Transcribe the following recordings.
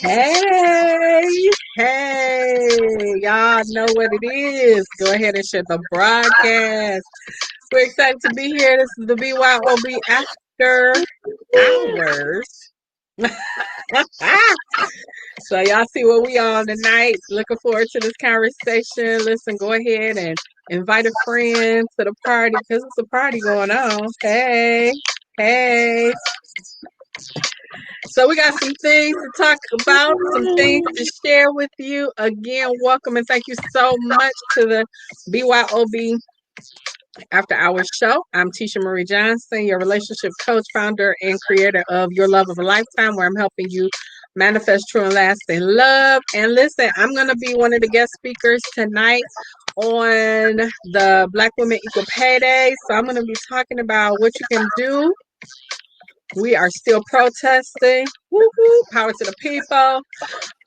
Hey, hey, y'all know what it is. Go ahead and share the broadcast. We're excited to be here. This is the BYOB After Hours. So y'all see what we on tonight. Looking forward to this conversation. Listen, go ahead and invite a friend to the party because it's a party going on. Hey, hey. So we got some things to talk about, some things to share with you. Again, welcome and thank you so much to the BYOB After Hours show. I'm Tisha Marie Johnson, your relationship coach, founder, and creator of Your Love of a Lifetime, where I'm helping you manifest true and lasting love. And listen, I'm going to be one of the guest speakers tonight on the Black Women Equal Pay Day. So I'm going to be talking about what you can do. We are still protesting. Woo-hoo, power to the people.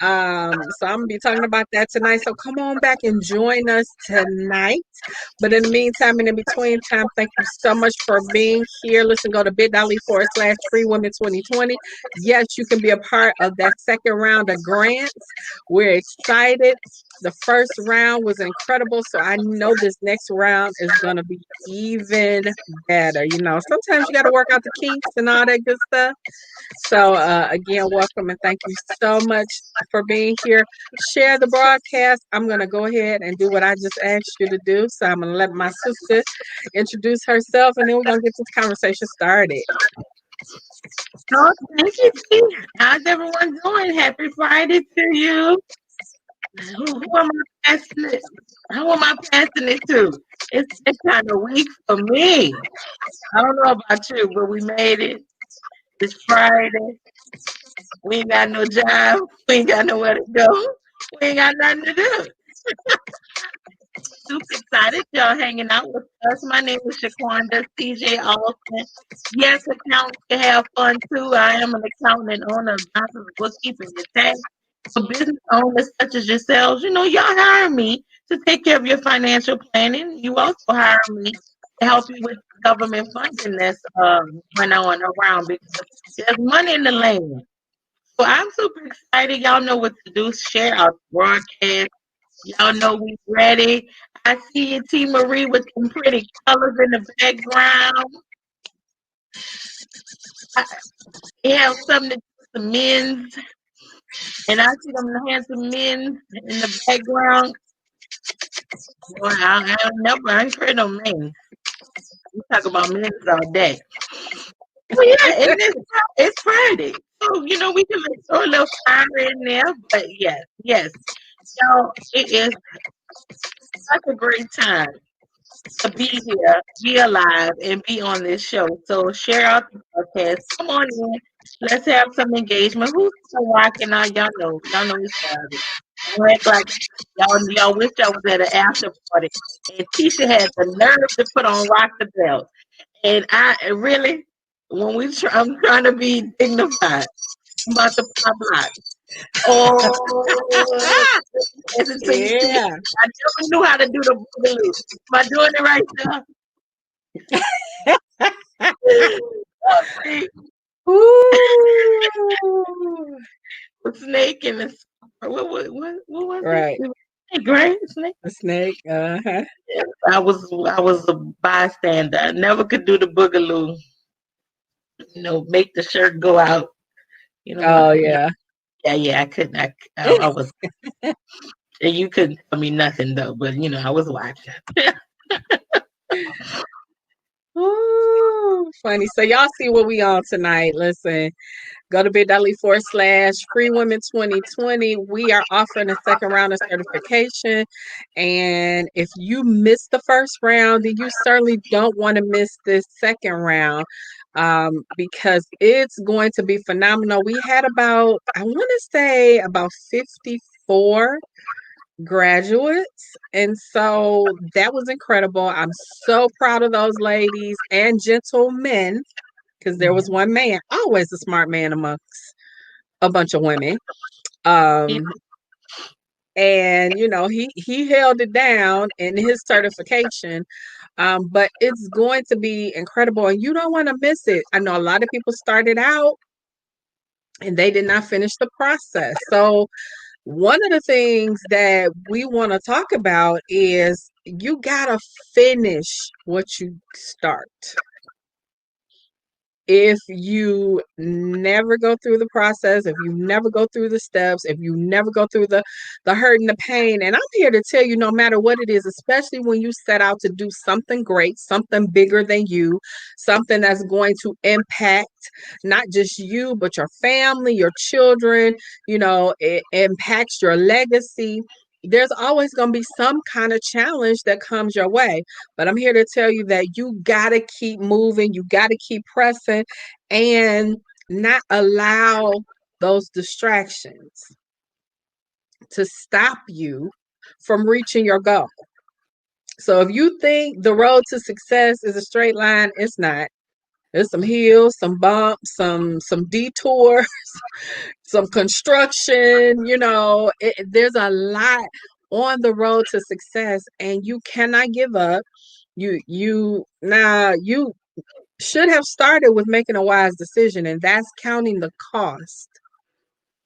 So I'm gonna be talking about that tonight. So come on back and join us tonight. But in the meantime, and in between time, thank you so much for being here. Listen, go to bit.ly/Free Women 2020. Yes, you can be a part of that second round of grants. We're excited. The first round was incredible, so I know this next round is gonna be even better. You know, sometimes you got to work out the kinks and all that good stuff. So, again, welcome and thank you so much for being here. Share the broadcast. I'm going to go ahead and do what I just asked you to do. So, I'm going to let my sister introduce herself and then we're going to get this conversation started. Oh, thank you, T. How's everyone doing? Happy Friday to you. Who am I passing it? Who am I passing it to? It's that kind of week for me. I don't know about you, but we made it. It's Friday. We ain't got no job. We ain't got nowhere to go. We ain't got nothing to do. Super excited y'all hanging out with us. My name is Shaquanda CJ Austin. Yes, accountants can have fun too. I am an accountant and owner of Johnson's Bookkeeping and Tax. For business owners such as yourselves, y'all hire me to take care of your financial planning. You also hire me to help you with government funding that's going on around because there's money in the land. So I'm super excited. Y'all know what to do. Share our broadcast. Y'all know we ready. I see you, T. Marie, with some pretty colors in the background. We have something to do with the men's, and I see them handsome men in the background. Boy, I ain't heard no men. We talk about men's all day. Well, yeah, and it's Friday. So, we can throw a little fire in there. But yes. So it is such a great time to be here, be alive, and be on this show. So share out the podcast. Come on in. Let's have some engagement. Who's still rocking out? Y'all know it's Friday. Don't act like y'all wish I was at an after party. And Tisha had the nerve to put on Rock the Belt. And I really, I'm trying to be dignified. I'm about to pop out. Oh, listen to you. Yeah. I never knew how to do the boogaloo. Am I doing it right now? Okay. Ooh. The snake and the what was Right. it? Snake, right? Snake. The snake. Uh-huh. Yeah, I was a bystander. I never could do the boogaloo. Make the shirt go out. Oh, yeah. Yeah. I couldn't. I was. And you couldn't tell me nothing though. But I was watching. Ooh, funny. So y'all see what we on tonight. Listen, go to bit.ly/Free Women 2020. We are offering a second round of certification. And if you missed the first round, then you certainly don't want to miss this second round because it's going to be phenomenal. We had I want to say about 54 graduates. And so that was incredible. I'm so proud of those ladies and gentlemen because there was one man, always a smart man amongst a bunch of women. Yeah. Um, and he held it down in his certification. But it's going to be incredible and you don't want to miss it. I know a lot of people started out and they did not finish the process. So one of the things that we want to talk about is you got to finish what you start. If you never go through the process, if you never go through the steps, if you never go through the hurt and the pain, and I'm here to tell you, no matter what it is, especially when you set out to do something great, something bigger than you, something that's going to impact not just you, but your family, your children, it impacts your legacy. There's always going to be some kind of challenge that comes your way. But I'm here to tell you that you got to keep moving, you got to keep pressing, and not allow those distractions to stop you from reaching your goal. So if you think the road to success is a straight line, it's not. There's some hills, some bumps, some detours, some construction, there's a lot on the road to success, and you cannot give up. You should have started with making a wise decision, and that's counting the cost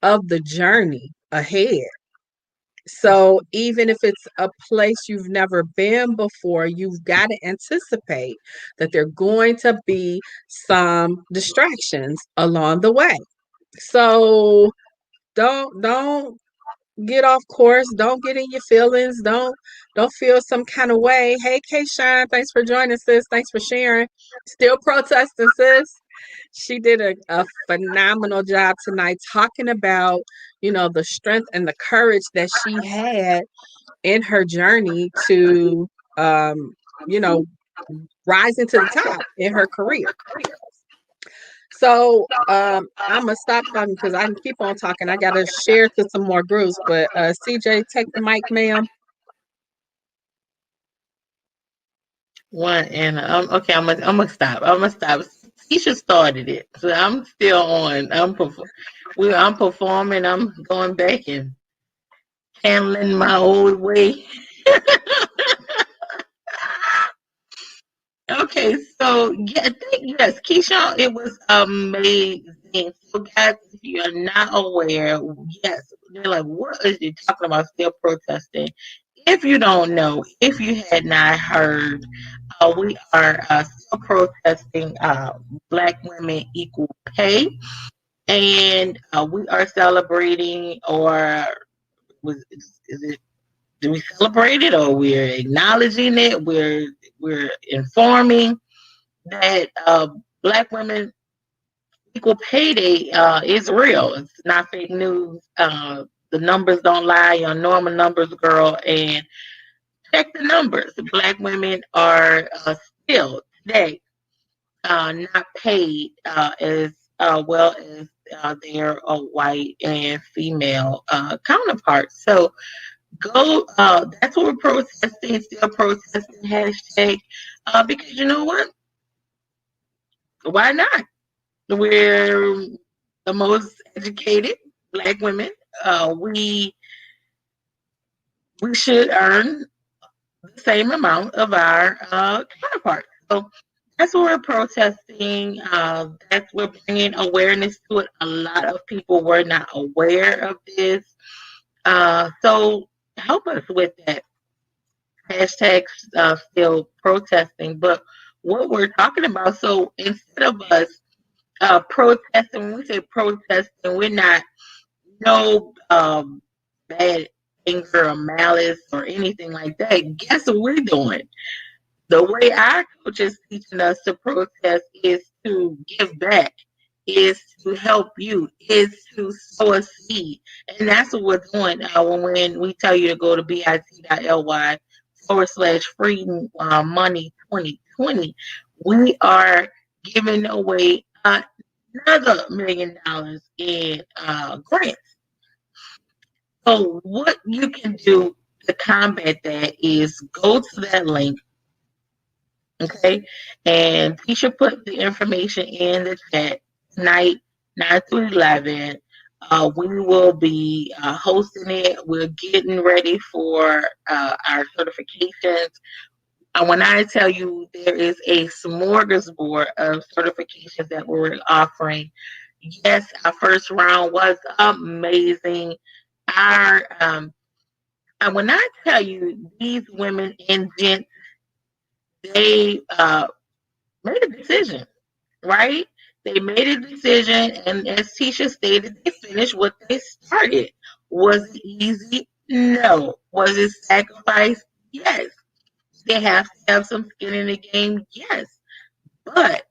of the journey ahead. So even if it's a place you've never been before, you've got to anticipate that there are going to be some distractions along the way. So don't get off course. Don't get in your feelings. Don't feel some kind of way. Hey, K Shine, thanks for joining, sis. Thanks for sharing. Still protesting, sis. She did a phenomenal job tonight talking about, the strength and the courage that she had in her journey to, you know, rising to the top in her career. So I'm gonna stop talking because I can keep on talking. I gotta share to some more groups. But CJ, take the mic, ma'am. One and okay, I'm gonna stop. I'm gonna stop. Keisha started it, so I'm still on. I'm performing. I'm going back and handling my old way. Okay, so yeah, yes, Keisha, it was amazing. So guys, if you are not aware, yes, they're like, what is you talking about? Still protesting? If you don't know, if you had not heard, we are still protesting Black women equal pay, and we are celebrating, or is it? Do we celebrate it, or we're acknowledging it? We're informing that Black women equal pay day is real. It's not fake news. The numbers don't lie. Your normal numbers, girl, and check the numbers. Black women are still today not paid as well as their white and female counterparts. So go. That's what we're protesting. Still protesting. Hashtag. Because you know what? Why not? We're the most educated Black women. We should earn the same amount of our counterparts. So that's what we're protesting. That's we're bringing awareness to it. A lot of people were not aware of this. So help us with that. Hashtag still protesting. But what we're talking about, so instead of us protesting, when we say protesting, we're not no bad anger or malice or anything like that. Guess what we're doing? The way our coach is teaching us to protest is to give back, is to help you, is to sow a seed. And that's what we're doing when we tell you to go to bit.ly/free money 2020. We are giving away another $1 million in grants. So what you can do to combat that is go to that link, okay? And Tisha put the information in the chat tonight, 9 to 11. We will be hosting it. We're getting ready for our certifications. When I tell you there is a smorgasbord of certifications that we're offering, yes, our first round was amazing. Our and when I tell you these women and gents, they made a decision, right? They made a decision, and as Tisha stated, they finished what they started. Was it easy? No. Was it sacrifice? Yes. They have to have some skin in the game? Yes. But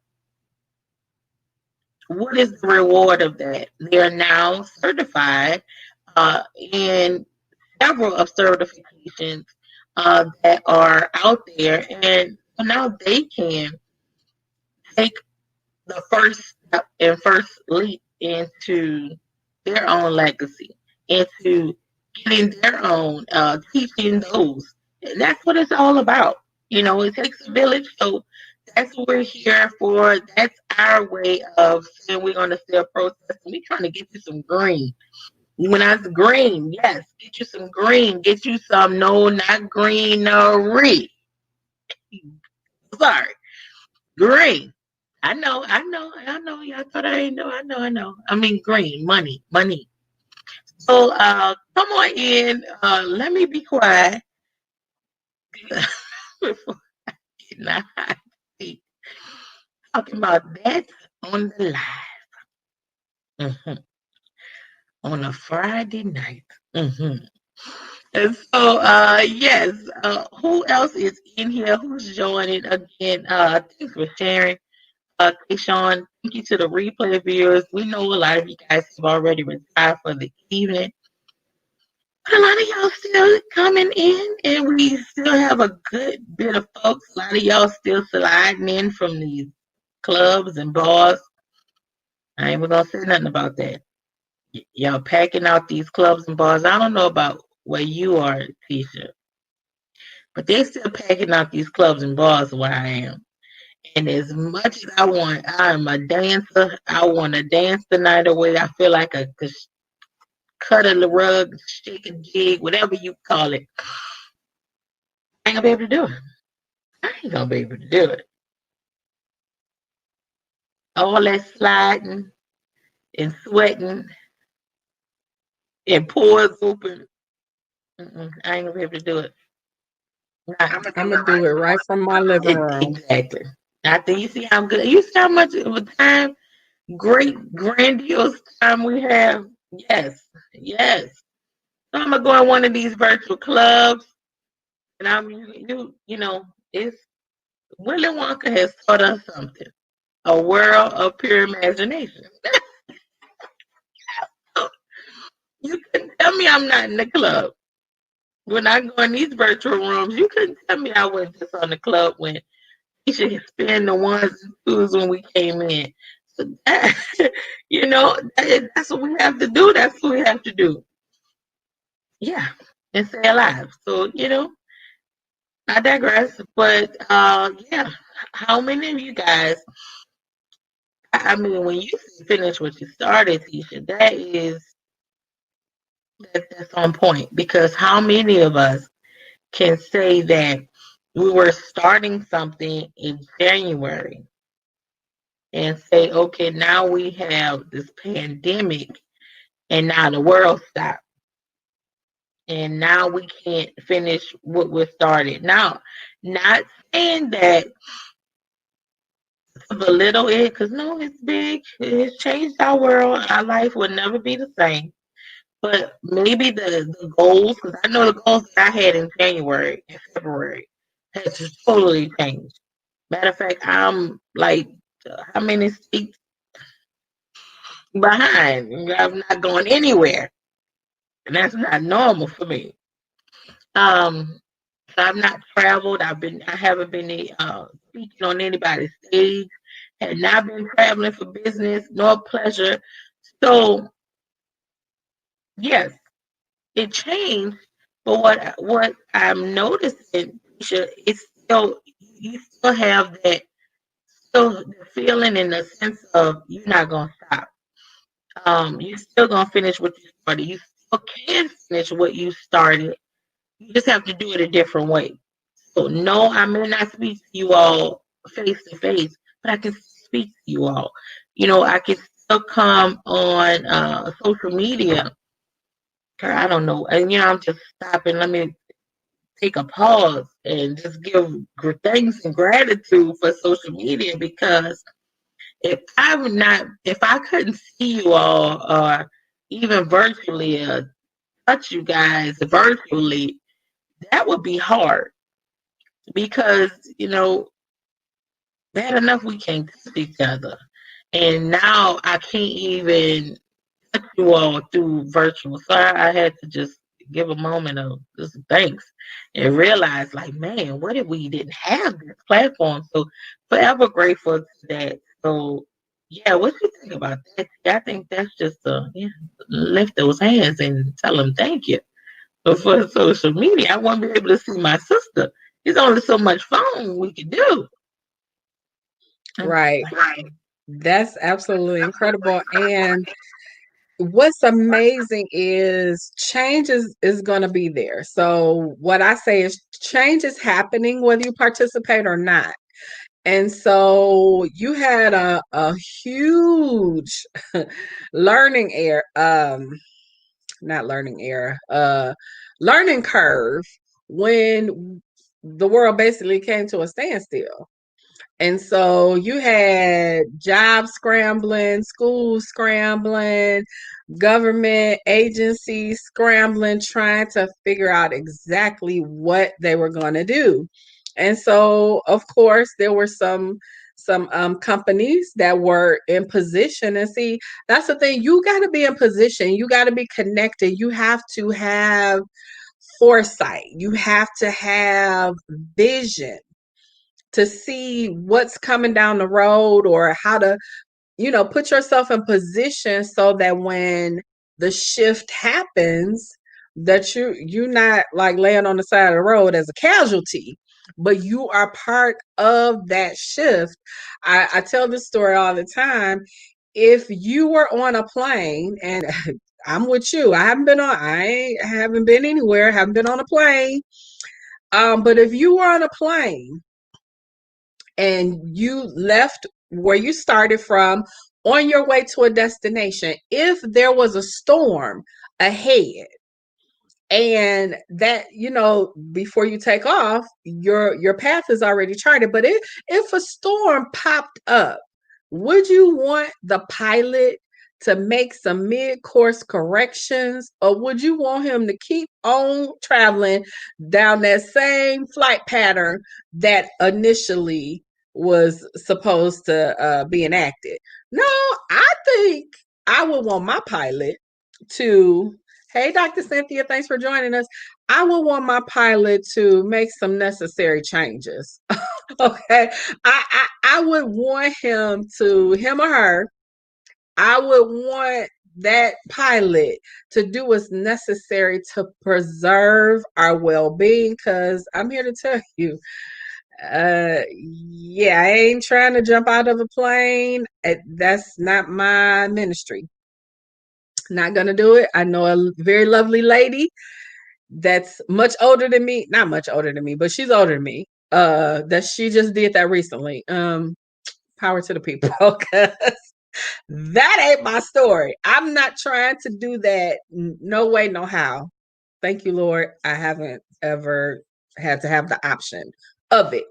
what is the reward of that? They are now certified in several of certifications that are out there, and now they can take the first step and first leap into their own legacy, into getting their own, teaching those. And that's what it's all about. It takes a village. So that's what we're here for. That's our way of saying we're going to sell protest. We're trying to get you some green. When I was green, yes, get you some green. Get you some, no, not greenery. Sorry, green. I know. Y'all thought I didn't know. I know. I mean, green, money. So, come on in. Let me be quiet before I get in the hot seat. Talking about that on the live. On a Friday night. And so, yes, who else is in here? Who's joining again? Thanks for sharing. Keyshawn, thank you to the replay viewers. We know a lot of you guys have already retired for the evening. But a lot of y'all still coming in, and we still have a good bit of folks. A lot of y'all still sliding in from these clubs and bars. I ain't even gonna say nothing about that. Y'all packing out these clubs and bars. I don't know about where you are, Tisha, but they're still packing out these clubs and bars where I am. And as much as I'm a dancer. I want to dance the night away. I feel like a cut of the rug, shake and jig, whatever you call it. I ain't gonna be able to do it. I ain't gonna be able to do it. All that sliding and sweating and pores open. I ain't gonna be able to do it. I'm gonna do it right from my living room. Exactly. I think you see how good. You see how much of a time, great grandiose time we have. Yes. So I'm gonna go in one of these virtual clubs, and it's Willy Wonka has taught us something. A world of pure imagination. You couldn't tell me I'm not in the club. When I go in these virtual rooms, you couldn't tell me I was just on the club when you should spend the ones and twos when we came in. So that, that's what we have to do. That's what we have to do. Yeah, and stay alive. So, I digress. But yeah, how many of you guys, I mean, when you finish what you started, Tisha, that's on point, because how many of us can say that we were starting something in January and say, okay, now we have this pandemic and now the world stopped. And now we can't finish what we started. Now, not saying that to belittle it, because no, it's big. It's changed our world. Our life will never be the same. But maybe the goals, because I know the goals that I had in January and February has just totally changed. Matter of fact, I'm like, how many seats behind? I'm not going anywhere. And that's not normal for me. So I've not traveled. I haven't been speaking on anybody's stage. Had not been traveling for business nor pleasure. So yes, it changed. But what I'm noticing, Tisha, it's still, you still have that, still the feeling and the sense of you're not gonna stop. You still gonna finish what you started. You still can finish what you started. You just have to do it a different way. So no, I may not speak to you all face to face, but I can speak to you all. I can come on social media. I don't know. And I'm just stopping. Let me take a pause and just give thanks and gratitude for social media, because if I couldn't see you all, or even virtually, touch you guys virtually, that would be hard, because bad enough we can't touch each other, and now I can't even touch you all through virtual. So I had to just give a moment of just thanks and realize, like, man, what if we didn't have this platform? So forever grateful to that. So yeah, what you think about that? I think that's just lift those hands and tell them thank you. But for social media, I won't be able to see my sister. There's only so much phone we can do. Right. That's absolutely incredible. And what's amazing is change is going to be there. So what I say is change is happening whether you participate or not. And so you had a huge learning air not learning error learning curve when the world basically came to a standstill. And so you had jobs scrambling, schools scrambling, government agencies scrambling, trying to figure out exactly what they were going to do. And so, of course, there were some companies that were in position. And see, that's the thing. You got to be in position. You got to be connected. You have to have foresight. You have to have vision to see what's coming down the road, or how to put yourself in position so that when the shift happens, that you're not like laying on the side of the road as a casualty, but you are part of that shift. I tell this story all the time. If you were on a plane, and I'm with you, I haven't been anywhere, haven't been on a plane, but if you were on a plane and you left where you started from on your way to a destination, if there was a storm ahead, and that before you take off, your path is already charted, but if a storm popped up, would you want the pilot to make some mid-course corrections, or would you want him to keep on traveling down that same flight pattern that initially was supposed to be enacted? No, I think I would want my pilot to, hey, Dr. Cynthia, thanks for joining us. I would want my pilot to make some necessary changes. Okay. I would want him or her, I would want that pilot to do what's necessary to preserve our well-being, because I'm here to tell you, yeah, I ain't trying to jump out of a plane. That's not my ministry. Not gonna do it. I know a very lovely lady that's much older than me, not much older than me, but she's older than me. That she just did that recently. Power to the people, because that ain't my story. I'm not trying to do that. No way, no how. Thank you, Lord. I haven't ever had to have the option of it.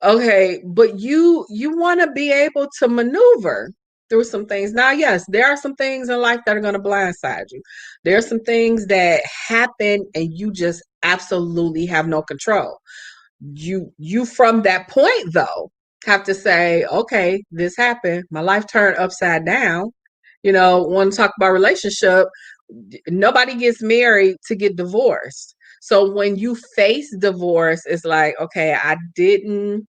Okay, but you want to be able to maneuver through some things. Now, yes, there are some things in life that are going to blindside you. There are some things that happen and you just absolutely have no control. You from that point though have to say, okay, this happened. My life turned upside down. Want to talk about relationship? Nobody gets married to get divorced. So when you face divorce, it's like, okay, I didn't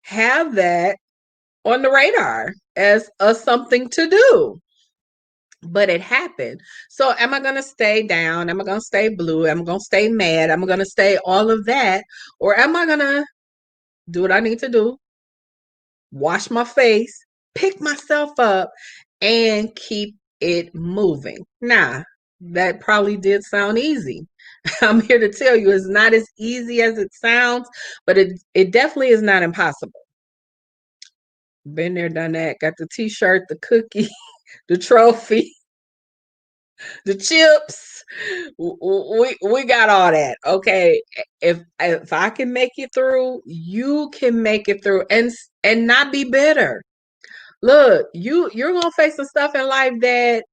have that on the radar as a something to do, but it happened. So am I going to stay down? Am I going to stay blue? Am I going to stay mad? Am I going to stay all of that? Or am I going to do what I need to do, wash my face, pick myself up, and keep it moving? Nah, that probably did sound easy. I'm here to tell you it's not as easy as it sounds, but it definitely is not impossible. Been there, done that. Got the t-shirt, the cookie, the trophy, the chips. We got all that. Okay. If I can make it through, you can make it through and not be bitter. Look, you're gonna face some stuff in life that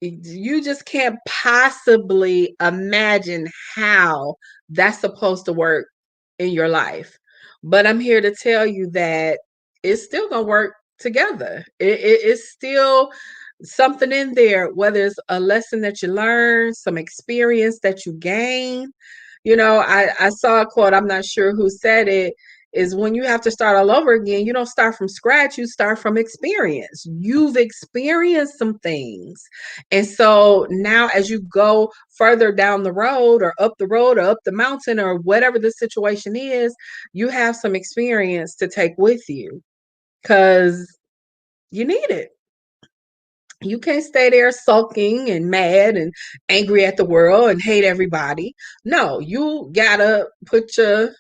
you just can't possibly imagine how that's supposed to work in your life. But I'm here to tell you that it's still gonna work together. It's still something in there, whether it's a lesson that you learn, some experience that you gain. I saw a quote, I'm not sure who said it, is when you have to start all over again, you don't start from scratch, you start from experience. You've experienced some things. And so now, as you go further down the road or up the road or up the mountain or whatever the situation is, you have some experience to take with you because you need it. You can't stay there sulking and mad and angry at the world and hate everybody. No, you gotta put your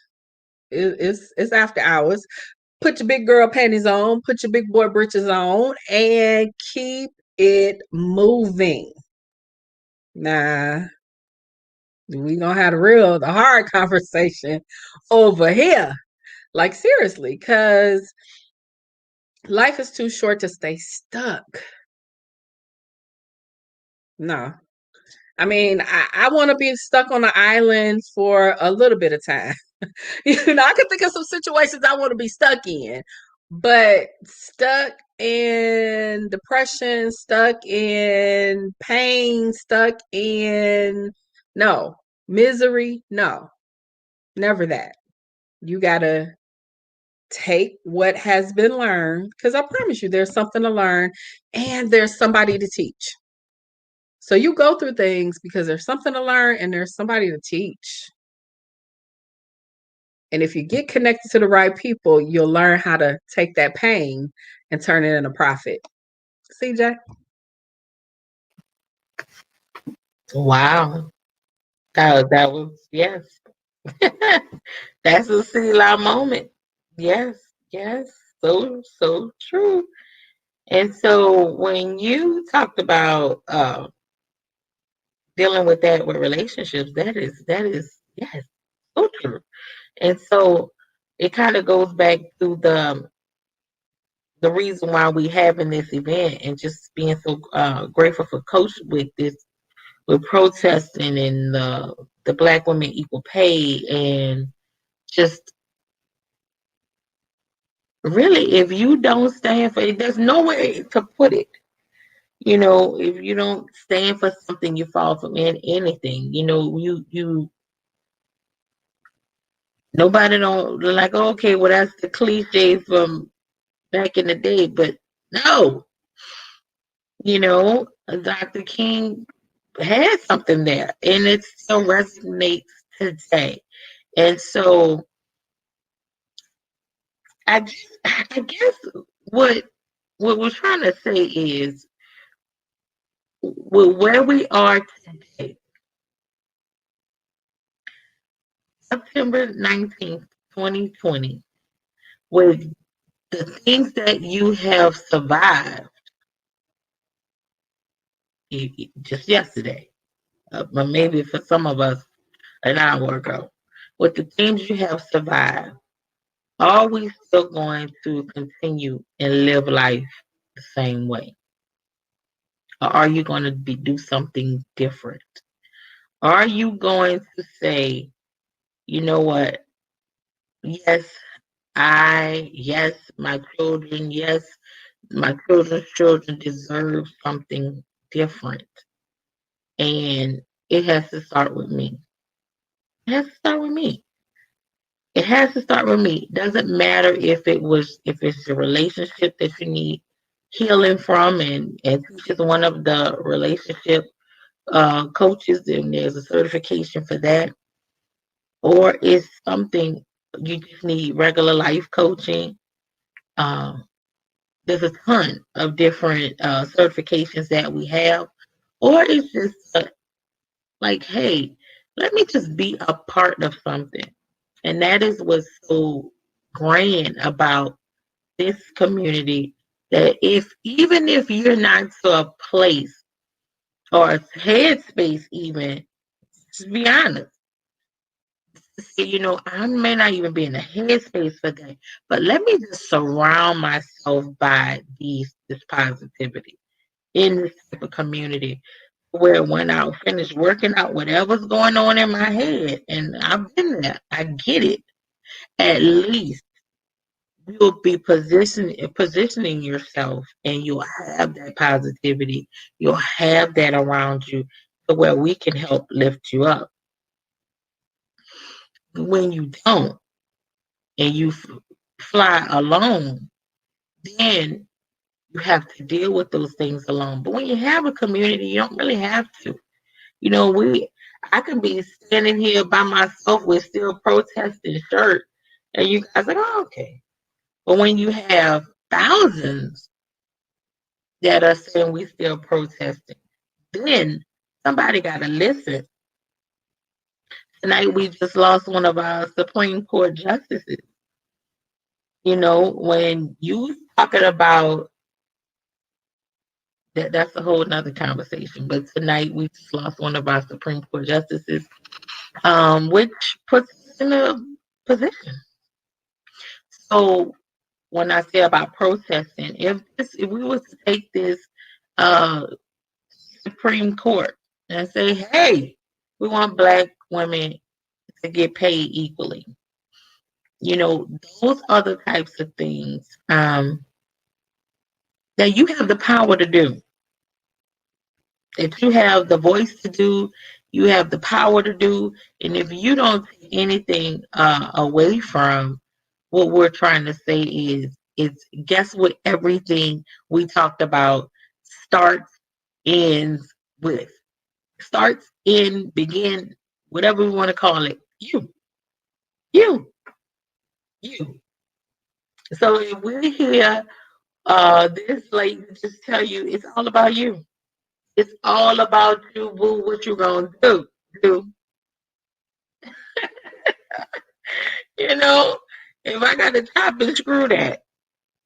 it's after hours. Put your big girl panties on, put your big boy britches on, and keep it moving. Nah, we gonna have the hard conversation over here. Like seriously, because life is too short to stay stuck. No. I mean, I want to be stuck on an island for a little bit of time. I can think of some situations I want to be stuck in, but stuck in depression, stuck in pain, stuck in no misery, no, never that. You got to take what has been learned because I promise you there's something to learn and there's somebody to teach. So you go through things because there's something to learn and there's somebody to teach. And if you get connected to the right people, you'll learn how to take that pain and turn it into profit. CJ? Wow. That was, yes. That's a Selah moment. Yes, yes. So true. And so when you talked about dealing with that with relationships, that is yes, so true. And so it kind of goes back to the reason why we having this event and just being so grateful for Coach with this with protesting and the Black women equal pay and just really if you don't stand for it, there's nowhere to put it. If you don't stand for something, you fall from anything. You nobody don't like. Okay, well that's the cliche from back in the day, but no, Dr. King had something there, and it still resonates today. And so, I guess what we're trying to say is, where we are today, September 19th, 2020, with the things that you have survived just yesterday, but maybe for some of us an hour ago, with the things you have survived, are we still going to continue and live life the same way? Or are you going to do something different? Are you going to say, you know what? Yes, yes, my children, yes, my children's children deserve something different. And it has to start with me. It has to start with me. It has to start with me. Doesn't matter if it's a relationship that you need healing from, and Teach is one of the relationship coaches, and there's a certification for that, or it's something you just need regular life coaching. Um, there's a ton of different certifications that we have, or it's just like, hey, let me just be a part of something. And that is what's so grand about this community that even if you're not to a place or a headspace, even just be honest. Say, I may not even be in the headspace for that, but let me just surround myself by this positivity in this type of community where when I finish working out whatever's going on in my head, and I've been there, I get it. At least you'll be positioning yourself, and you'll have that positivity. You'll have that around you to where we can help lift you up. When you don't, and you fly alone, then you have to deal with those things alone. But when you have a community, you don't really have to. I can be standing here by myself with still protesting shirt, and you guys like, oh, okay. But when you have thousands that are saying we still protesting, then somebody got to listen. Tonight we just lost one of our Supreme Court justices. When you talking about that's a whole nother conversation. But tonight we just lost one of our Supreme Court justices, which puts us in a position. So when I say about protesting, if we was to take this Supreme Court and say, hey, we want Black women to get paid equally. Those other types of things that you have the power to do. That you have the voice to do, you have the power to do, and if you don't take anything away from what we're trying to say is guess what everything we talked about starts, ends with. Starts, end, begin, whatever we want to call it. You. So if we're here, this lady just tell you it's all about you. It's all about you, boo, what you gonna do. If I got to chop and screw that,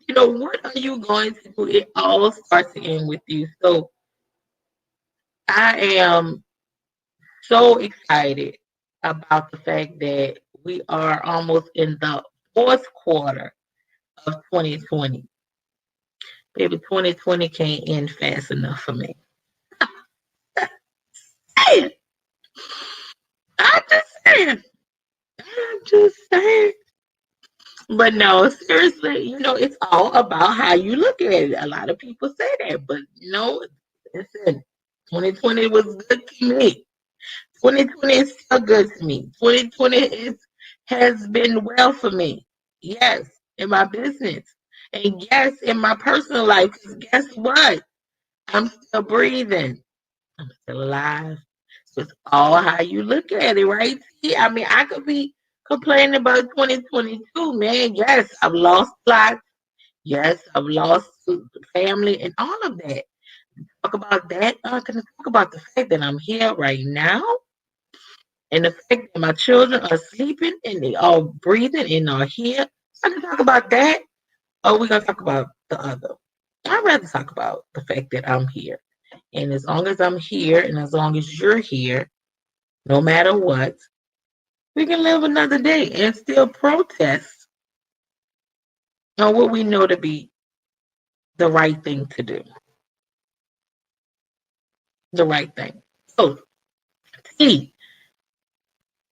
what are you going to do? It all starts to end with you. So I am so excited about the fact that we are almost in the fourth quarter of 2020. Baby, 2020 can't end fast enough for me. I'm just saying. But no, seriously, it's all about how you look at it. A lot of people say that, but listen, 2020 was good to me. 2020 is still good to me. 2020 has been well for me. Yes, in my business. And yes, in my personal life. Because guess what? I'm still breathing. I'm still alive. So it's all how you look at it, right? See, I mean, I could be complaining about 2022, man. Yes, I've lost life. Yes, I've lost family and all of that. Talk about that. Can I talk about the fact that I'm here right now? And the fact that my children are sleeping and they are breathing and are here. I can talk about that. Or we're going to talk about the other. I'd rather talk about the fact that I'm here. And as long as I'm here and as long as you're here, no matter what, we can live another day and still protest on what we know to be the right thing to do. The right thing. So, T,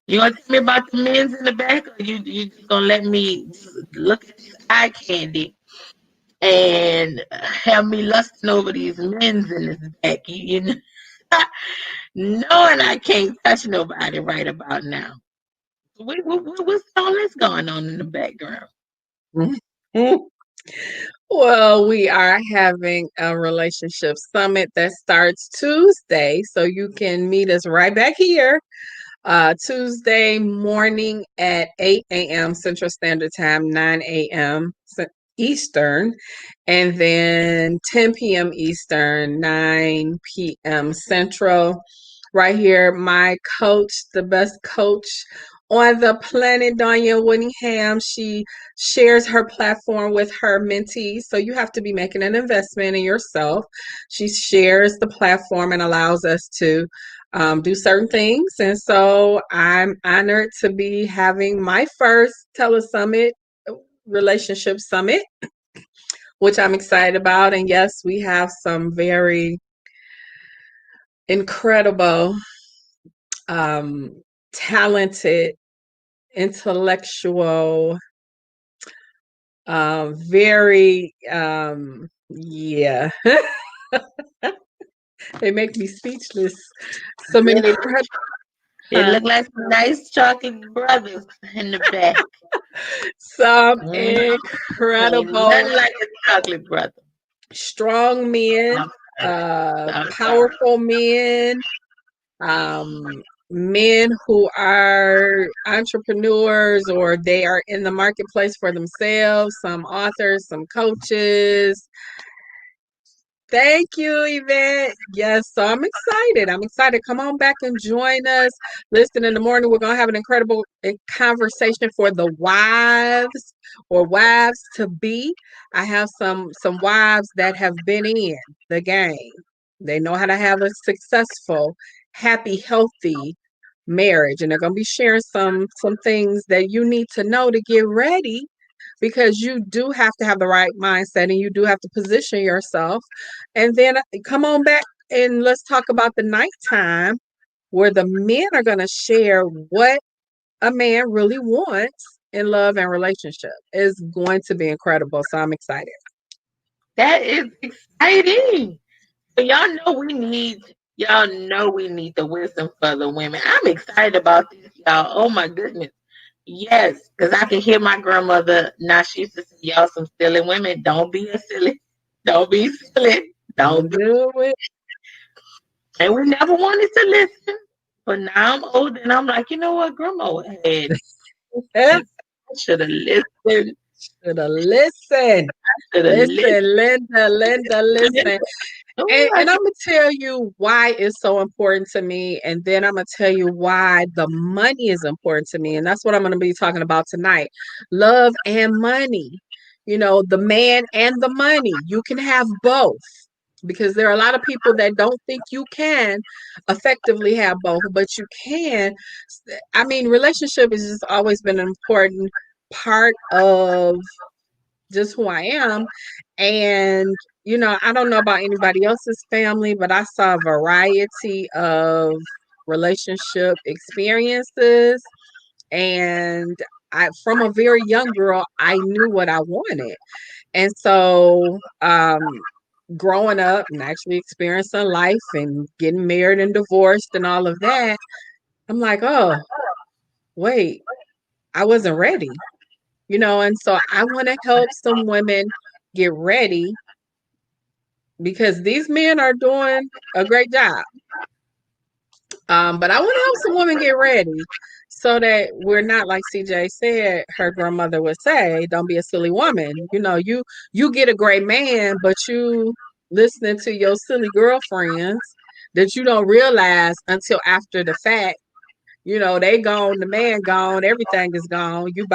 you gonna tell me about the men's in the back, or you just gonna let me just look at this eye candy and have me lusting over these men's in this back? You know, knowing I can't touch nobody right about now. What's all this going on in the background? Well, we are having a relationship summit that starts Tuesday, so you can meet us right back here Tuesday morning at 8 a.m. Central Standard Time, 9 a.m. Eastern, and then 10 p.m. Eastern, 9 p.m. Central. Right here, my coach, the best coach on the planet, Danya Whittingham. She shares her platform with her mentees. So you have to be making an investment in yourself. She shares the platform and allows us to do certain things. And so I'm honored to be having my first telesummit relationship summit, which I'm excited about. And yes, we have some very incredible, talented, intellectual, very, yeah, they make me speechless. Some Really, incredible, it look like some nice chocolate brothers in the back. some Ain't incredible, nothing like a chocolate brother. strong men, powerful men, men who are entrepreneurs or they are in the marketplace for themselves, some authors, some coaches. Thank you, Yvette. Yes, so I'm excited. I'm excited. Come on back and join us. Listen, in the morning, we're going to have an incredible conversation for the wives or wives to be. I have some wives that have been in the game. They know how to have a successful, happy, healthy marriage, and they're going to be sharing some things that you need to know to get ready, because you do have to have the right mindset and you do have to position yourself. And then come on back and let's talk about the nighttime where the men are going to share what a man really wants in love and relationship. Is going to be incredible. So I'm excited. That is exciting. So y'all know we need the wisdom for the women. I'm excited about this, y'all. Oh my goodness. Yes, because I can hear my grandmother now. She used to say, y'all some silly women. Don't be a silly. Don't be silly. Don't Don't be. do it. And we never wanted to listen. But now I'm older and I'm like, you know what, grandma had. I should have listened. Should have listened. Should have listened. Listen, Linda, listen. Oh, And I'm gonna tell you why it's so important to me, and then I'm gonna tell you why the money is important to me, and that's what I'm gonna be talking about tonight. Love and money. You know, the man and the money. You can have both, because there are a lot of people that don't think you can effectively have both, but you can. I mean, relationship has just always been an important part of just who I am. And, you know, I don't know about anybody else's family, but I saw a variety of relationship experiences. And from a very young girl, I knew what I wanted. And so, growing up and actually experiencing life and getting married and divorced and all of that, I'm like, oh, wait, I wasn't ready, you know. And so I want to help some women get ready, because these men are doing a great job. But I want to help some women get ready so that we're not, like CJ said, her grandmother would say, don't be a silly woman. You know, you get a great man, but you listening to your silly girlfriends that you don't realize until after the fact. You know, they gone, the man gone, everything is gone. You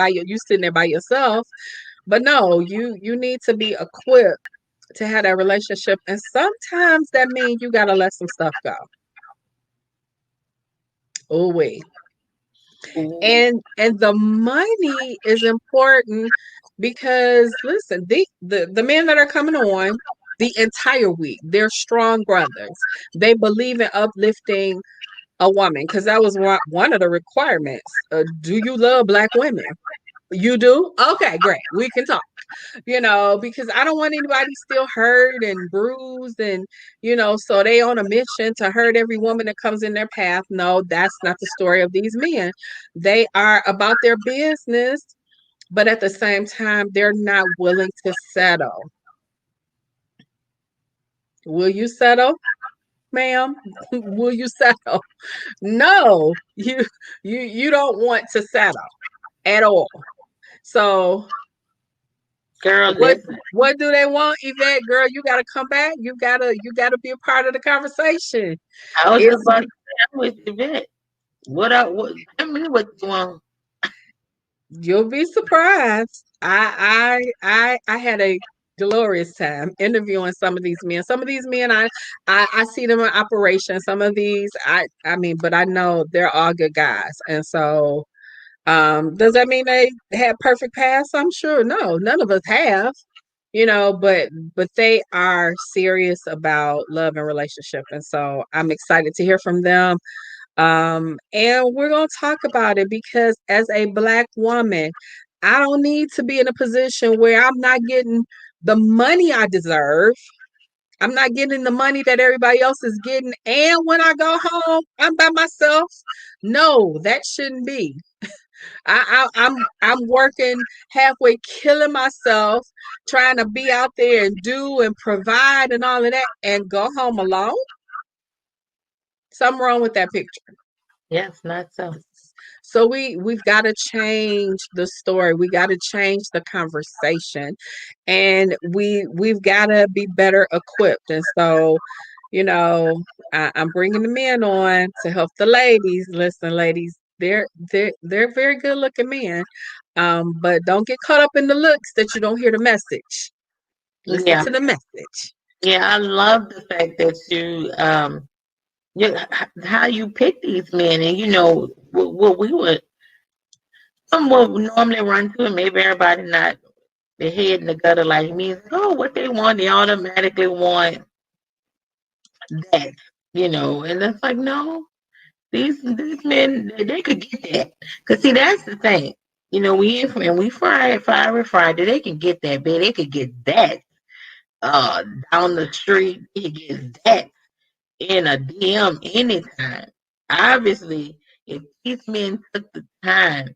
sitting there by yourself. But no, you need to be equipped to have that relationship. And sometimes that means you gotta let some stuff go. Oh wait. And the money is important, because listen, the men that are coming on the entire week, they're strong brothers. They believe in uplifting a woman, because that was one of the requirements. Do you love Black women? You do? Okay, great. We can talk. You know, because I don't want anybody still hurt and bruised, and you know, so they on a mission to hurt every woman that comes in their path. No, that's not the story of these men. They are about their business, but at the same time, they're not willing to settle. Will you settle, ma'am? Will you settle? No, you don't want to settle at all. So girl, what listen. what do they want, Yvette? Girl, you gotta come back. You gotta be a part of the conversation. I was just It's about to say I'm with Yvette. What? Tell me what you want. You'll be surprised. I had a glorious time interviewing some of these men. Some of these men I see them in operation. Some of these I mean, but I know they're all good guys. And so does that mean they had perfect paths? I'm sure no, none of us have, but they are serious about love and relationship. And so I'm excited to hear from them. And we're going to talk about it because as a Black woman, I don't need to be in a position where I'm not getting the money I deserve. I'm not getting the money that everybody else is getting. And when I go home, I'm by myself. No, that shouldn't be. I'm working halfway, killing myself, trying to be out there and do and provide and all of that, and go home alone. Something wrong with that picture. Yes, not so. So we've got to change the story. We got to change the conversation, and we've got to be better equipped. And so, I'm bringing the men on to help the ladies. Listen, ladies, they're very good looking men, but don't get caught up in the looks that you don't hear the message. Listen Yeah, to the message. yeah. I love the fact that how you pick these men, and what we would some would normally run to, and maybe everybody not the head in the gutter like me. Oh, what they want, they automatically want that, and it's like no. These men, they could get that. Cause see, that's the thing. We fire Friday. They can get that, baby. They could get that. Down the street, they could get that in a DM anytime. Obviously, if these men took the time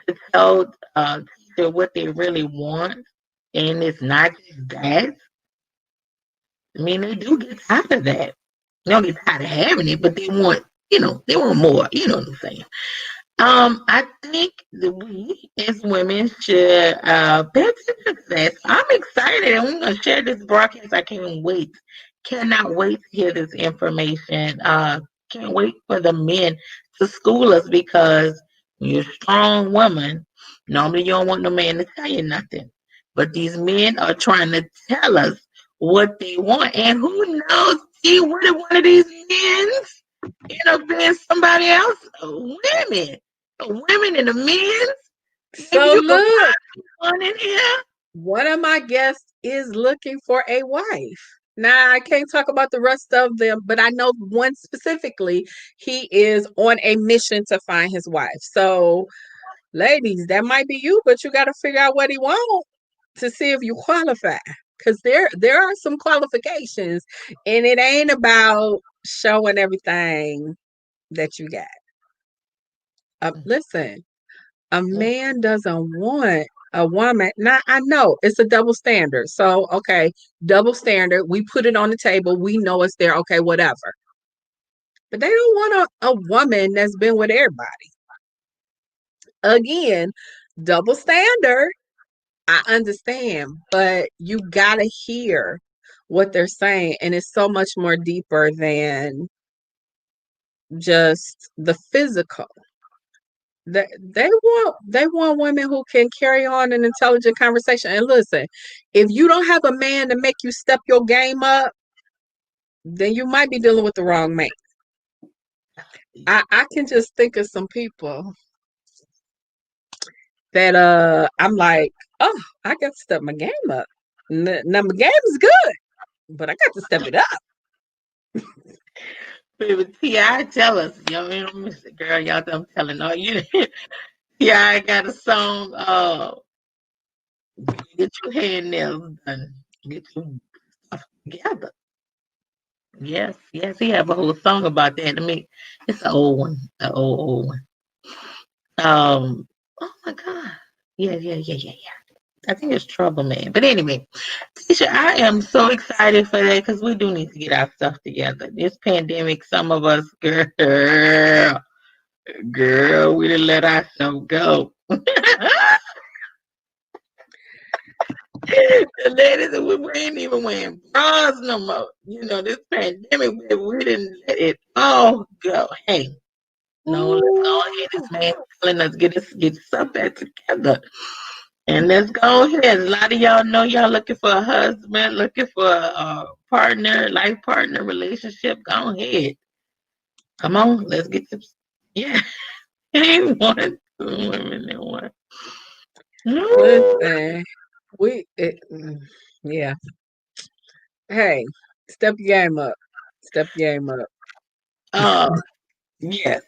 to tell teacher what they really want, and it's not just that. I mean, they do get tired of that. They don't get tired of having it, but they want more. You know what I'm saying? I think that we as women should pay attention to this. I'm excited and we're gonna share this broadcast. I can't wait. Cannot wait to hear this information. Can't wait for the men to school us because when you're a strong woman, normally you don't want no man to tell you nothing. But these men are trying to tell us what they want. And who knows, see what one of these men end up being somebody else? Women. Women and the men. Maybe So you can look, find one in here. one of my guests is looking for a wife. Now, I can't talk about the rest of them, but I know one specifically, he is on a mission to find his wife. So, ladies, that might be you, but you got to figure out what he wants to see if you qualify. Because there are some qualifications, and it ain't about showing everything that you got. Listen, a man doesn't want a woman. Now I know it's a double standard. So okay, double standard. We put it on the table. We know it's there. Okay, whatever. But they don't want a woman that's been with everybody. Again, double standard. I understand, but you gotta hear what they're saying, and it's so much more deeper than just the physical. They want women who can carry on an intelligent conversation. And listen, if you don't have a man to make you step your game up, then you might be dealing with the wrong man. I can just think of some people that I'm like, oh, I got to step my game up. Now my game is good, but I got to step it up. Baby T.I. tell us, you don't miss it, girl. Y'all, I'm telling all you. T.I. got a song. Get your hair and nails done. Get your stuff together. Yes, yes, he have a whole song about that. I mean, it's an old one, an old one. Oh my God. Yeah. I think it's Trouble Man. But anyway, Tisha, I am so excited for that because we do need to get our stuff together. This pandemic, some of us, girl, we didn't let our show go. The ladies, we ain't even wearing bras no more. This pandemic, we didn't let it all go. Hey, No, let's go ahead. This man telling us get this back together. And let's go ahead. A lot of y'all know y'all looking for a husband, looking for a partner, life partner, relationship. Go ahead. Come on, let's get this. Yeah. Ain't one, two women in one. Listen, yeah. Hey, step your game up. Step your game up. Yes.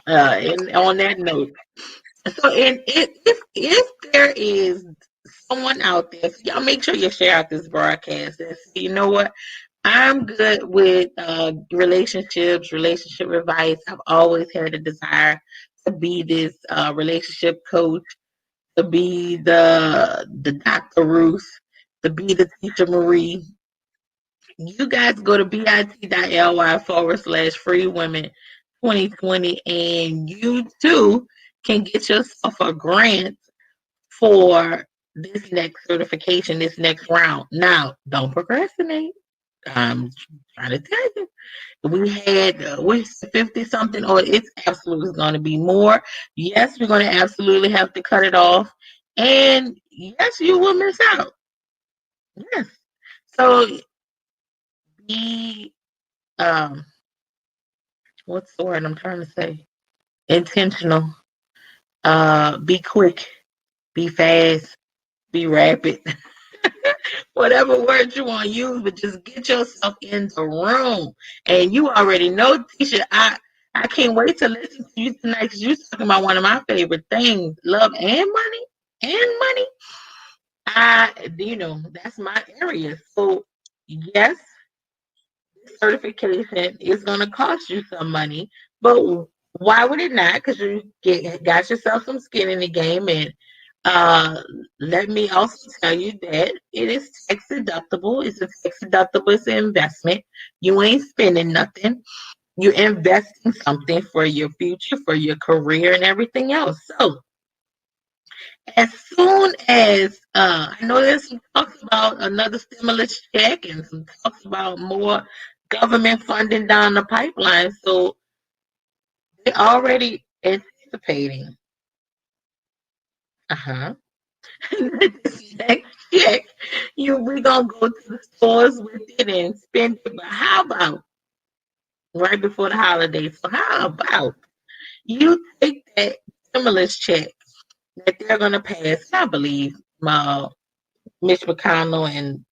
And on that note, so and if there is someone out there, so y'all make sure you share out this broadcast. And say, you know what? I'm good with relationships, relationship advice. I've always had a desire to be this relationship coach, to be the Dr. Ruth, to be the teacher Marie. You guys go to bit.ly/free women 2020 and you too can get yourself a grant for this next certification, this next round. Now, don't procrastinate. I'm trying to tell you. We had with 50 something, or it's absolutely going to be more. Yes, we're going to absolutely have to cut it off. And yes, you will miss out. Yes. So be what's the word I'm trying to say? Intentional. Be quick, be fast, be rapid. Whatever words you want to use, but just get yourself in the room. And you already know, Tisha, I can't wait to listen to you tonight because you're talking about one of my favorite things, love and money. And money. That's my area. So yes, certification is going to cost you some money, but why would it not? Because you got yourself some skin in the game. And let me also tell you that it is tax deductible. It's a tax deductible. It's an investment. You ain't spending nothing. You're investing something for your future, for your career, and everything else. So as soon as I know there's some talks about another stimulus check and some talks about more government funding down the pipeline. So they're already anticipating. Uh-huh. This next check, we're gonna go to the stores with it and spend it. But how about right before the holidays? So how about you take that stimulus check that they're gonna pass? I believe Mitch McConnell and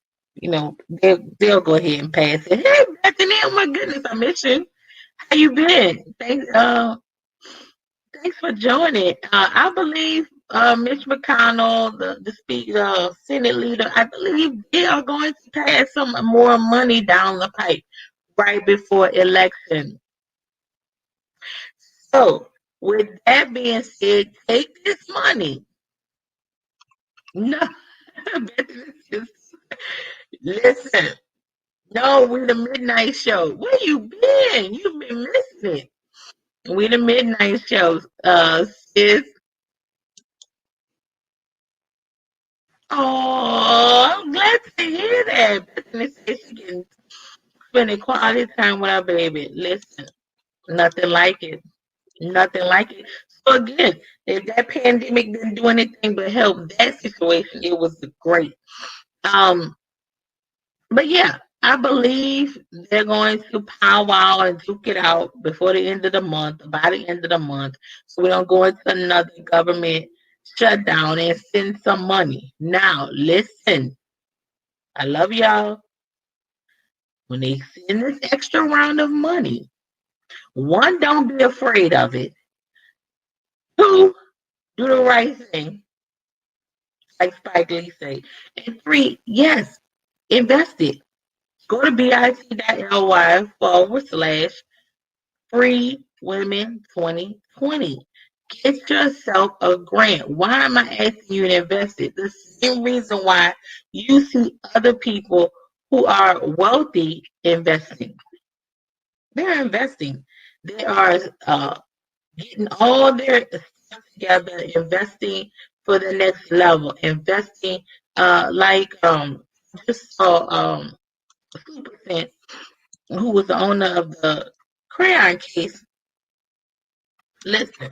they'll go ahead and pass it. Hey, Bethany, oh my goodness, I miss you. How you been? Thanks for joining. I believe Mitch McConnell, the speaker, Senate leader, I believe they are going to pass some more money down the pipe right before election. So, with that being said, take this money. No, listen. No, we the midnight show. Where you been? You've been missing it. We the midnight show, sis. Oh, I'm glad to hear that. Bethany says she can spend quality time with her baby. Listen, nothing like it. Nothing like it. So again, if that pandemic didn't do anything but help that situation, it was great. But yeah, I believe they're going to powwow and duke it out before the end of the month, by the end of the month, so we don't go into another government shutdown and send some money. Now, listen, I love y'all. When they send this extra round of money, one, don't be afraid of it. Two, do the right thing, like Spike Lee say. And three, yes, invest it. Go to bit.ly/free women 2020. Get yourself a grant. Why am I asking you to invest it? The same reason why you see other people who are wealthy investing. They're investing. They are getting all their stuff together, investing for the next level, investing just saw 2%, who was the owner of the crayon case. Listen,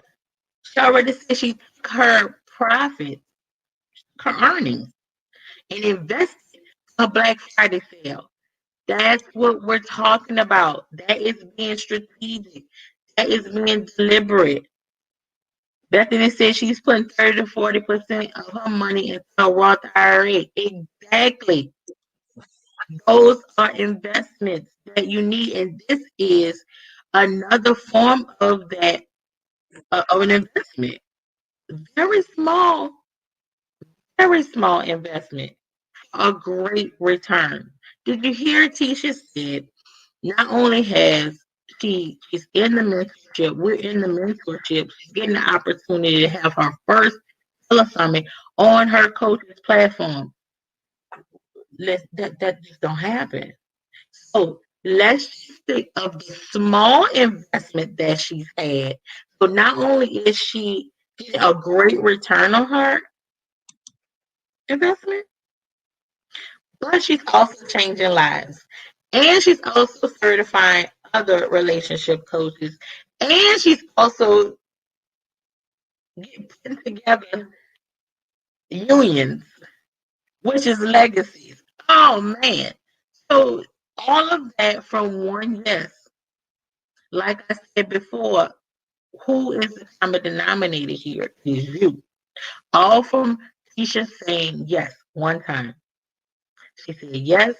she already said she took her profit, her earnings, and invested a Black Friday sale. That's what we're talking about. That is being strategic. That is being deliberate. Bethany said she's putting 30 to 40% of her money into a Roth IRA. Exactly. Those are investments that you need, and this is another form of that of an investment. Very very small investment, a great return. Did you hear Tisha said? Not only has she's in the mentorship, we're in the mentorship. She's getting the opportunity to have her first telesummit on her coach's platform. That just don't happen. So let's just think of the small investment that she's had. So not only is she getting a great return on her investment, but she's also changing lives. And she's also certifying other relationship coaches. And she's also putting together unions, which is legacies. Oh man. So all of that from one yes. Like I said before, who is the common denominator here? Is you. All from Tisha saying yes one time. She said yes.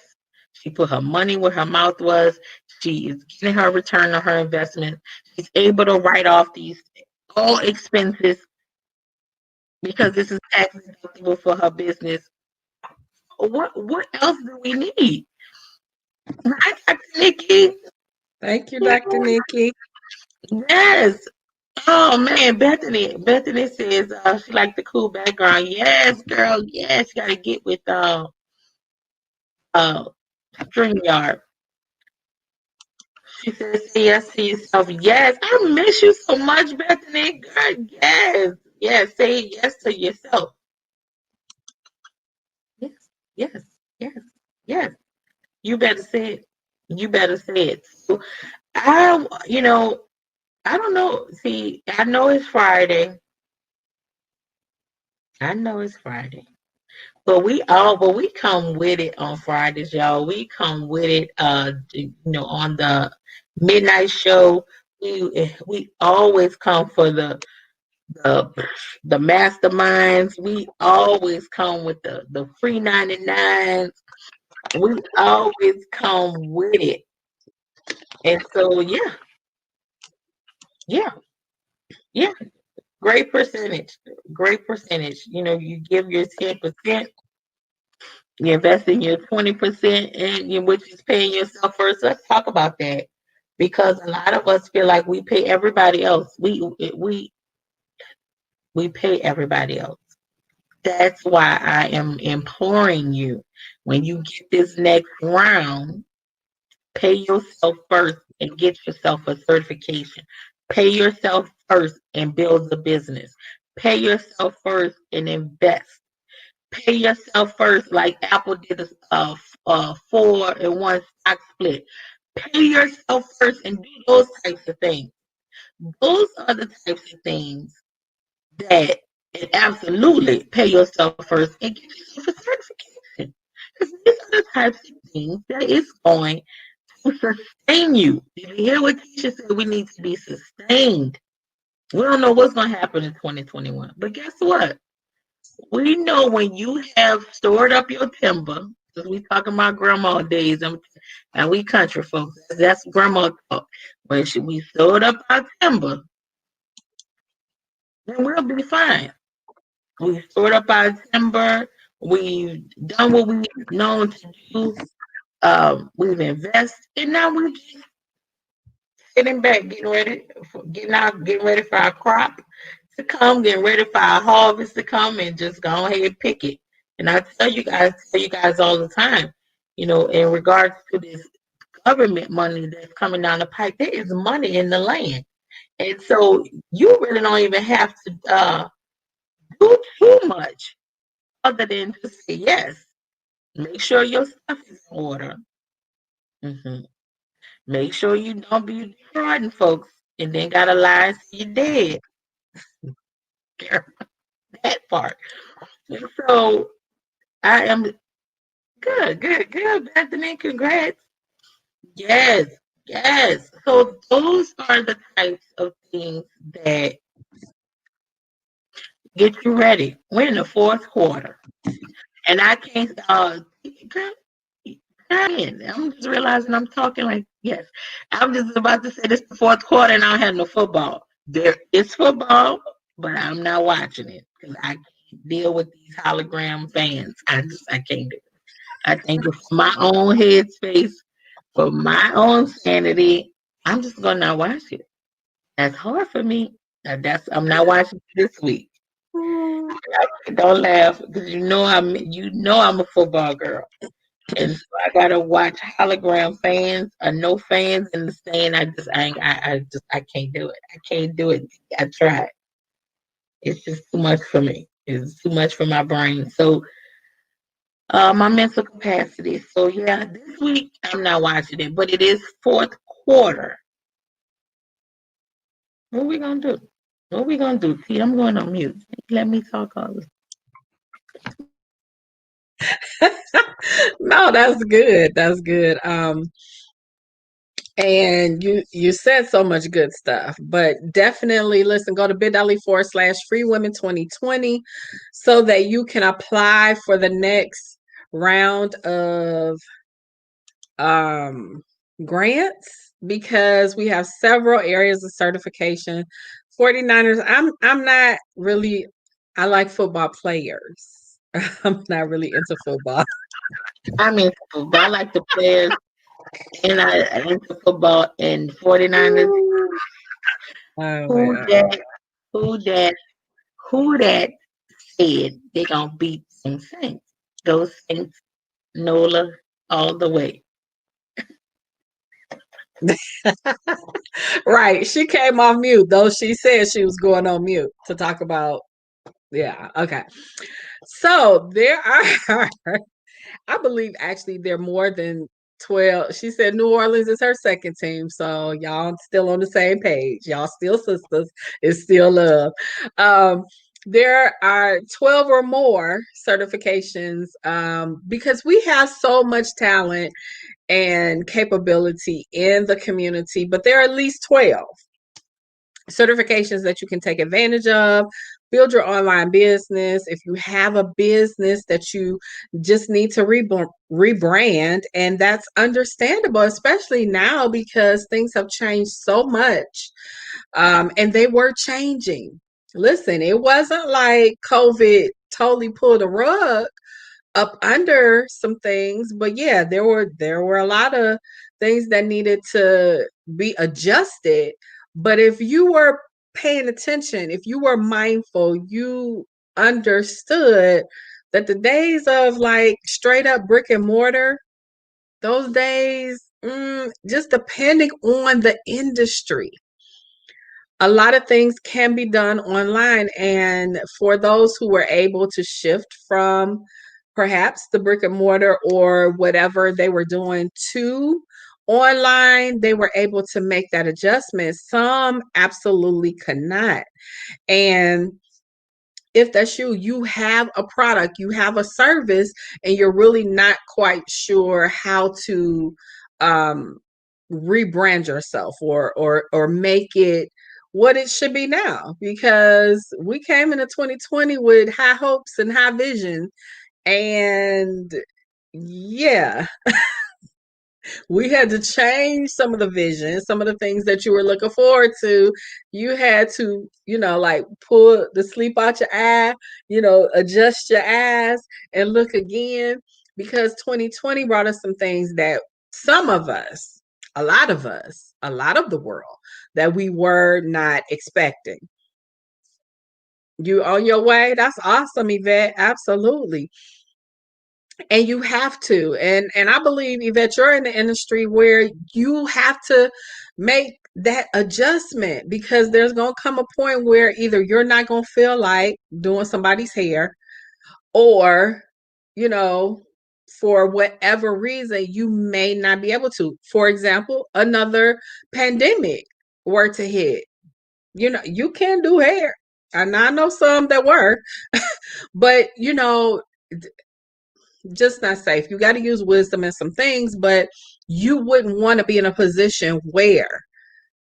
She put her money where her mouth was. She is getting her return on her investment. She's able to write off these all expenses because this is tax deductible for her business. What else do we need? Right, Dr. Nikki? Thank you, Dr. Nikki. Yes. Oh man, Bethany says she like the cool background. Yes, girl. Yes, you gotta get with uh StreamYard. She says, say yes to yourself. Yes, I miss you so much, Bethany. Girl, yes. Yes, say yes to yourself. Yes, yes, yes, yes. You better say it. You better say it. So you know, I don't know. See, I know it's Friday. I know it's Friday. But we come with it on Fridays, y'all. We come with it on the midnight show. We always come for the the masterminds. We always come with the free 99s. We always come with it. And so yeah, yeah. Great percentage. Great percentage. You know, you give your 10%, you invest in your 20%, and which is paying yourself first. Let's talk about that. Because a lot of us feel like we pay everybody else. We pay everybody else. That's why I am imploring you, when you get this next round, pay yourself first and get yourself a certification. Pay yourself first and build a business. Pay yourself first and invest. Pay yourself first, like Apple did a 4-in-1 stock split. Pay yourself first and do those types of things. Those are the types of things that, and absolutely pay yourself first and get yourself a certification. Because these are the types of things that is going to sustain you. Did you hear what Keisha said? We need to be sustained. We don't know what's going to happen in 2021. But guess what? We know when you have stored up your timber, because we talking about grandma days, and we country folks. That's grandma talk. When we stored up our timber, then we'll be fine. We stored up our timber. We've done what we've known to do. We've invested, and now we're just sitting back, getting ready for our crop to come, getting ready for our harvest to come, and just go ahead and pick it. And I tell you guys all the time, in regards to this government money that's coming down the pipe, there is money in the land. And so you really don't even have to do too much other than just say yes. Make sure your stuff is in order. hmm Make sure you don't be defrauding folks. and then gotta lie and say you're dead. That part. And so I am good, Bethany. Congrats. Yes, yes. So those are the types of things that get you ready. We're in the fourth quarter. And I can't girl, I'm just realizing I'm talking like yes. I'm just about to say this is the fourth quarter and I don't have no football. There is football, but I'm not watching it because I can't deal with these hologram fans. I can't do it. I think it's my own headspace, for my own sanity. I'm just gonna not watch it. That's hard for me. I'm not watching it this week. Don't laugh because you know I'm a football girl. And so I gotta watch hologram fans or no fans in the stand. I can't do it. I can't do it. I tried. It's just too much for me. It's too much for my brain. So my mental capacity. So yeah, this week I'm not watching it, but it is fourth quarter. What we gonna do? What we gonna do? T, I'm going on mute. Let me talk all this. No, that's good. That's good. And you said so much good stuff, but definitely listen, go to bit.ly/free women 2020 so that you can apply for the next round of grants because we have several areas of certification. 49ers, I'm not really, I like football players. I'm not really into football. I'm into football. I like the players, and I into football and 49ers. Oh my Who God. that? Who that? Who that said they gonna beat some Saints? Those Saints, Nola, all the way. Right. She came off mute, though she said she was going on mute to talk about. Yeah. Okay. So there are, I believe actually there are more than 12. She said New Orleans is her second team. So y'all still on the same page. Y'all still sisters. It's still love. Um, there are 12 or more certifications because we have so much talent and capability in the community, but there are at least 12 certifications that you can take advantage of. Build your online business. If you have a business that you just need to rebrand, and that's understandable, especially now because things have changed so much, and they were changing. Listen, it wasn't like COVID totally pulled a rug up under some things, but yeah, there were a lot of things that needed to be adjusted. But if you were paying attention, if you were mindful, you understood that the days of like straight up brick and mortar, those days, just depending on the industry, a lot of things can be done online. And for those who were able to shift from perhaps the brick and mortar or whatever they were doing to online, they were able to make that adjustment. Some absolutely could not. And if that's you have a product, you have a service, and you're really not quite sure how to um, rebrand yourself or make it what it should be now, because we came into 2020 with high hopes and high vision, and yeah, we had to change some of the vision, some of the things that you were looking forward to. You had to, like pull the sleep out your eye, adjust your eyes and look again, because 2020 brought us some things that some of us, a lot of us, a lot of the world, that we were not expecting. You on your way? That's awesome, Yvette. Absolutely. And you have to, and I believe, Yvette, you're in the industry where you have to make that adjustment, because there's going to come a point where either you're not going to feel like doing somebody's hair, or you know for whatever reason you may not be able to. For example, another pandemic. were to hit, you know, you can do hair. And I know some that were, but you know, just not safe. You got to use wisdom in some things, but you wouldn't want to be in a position where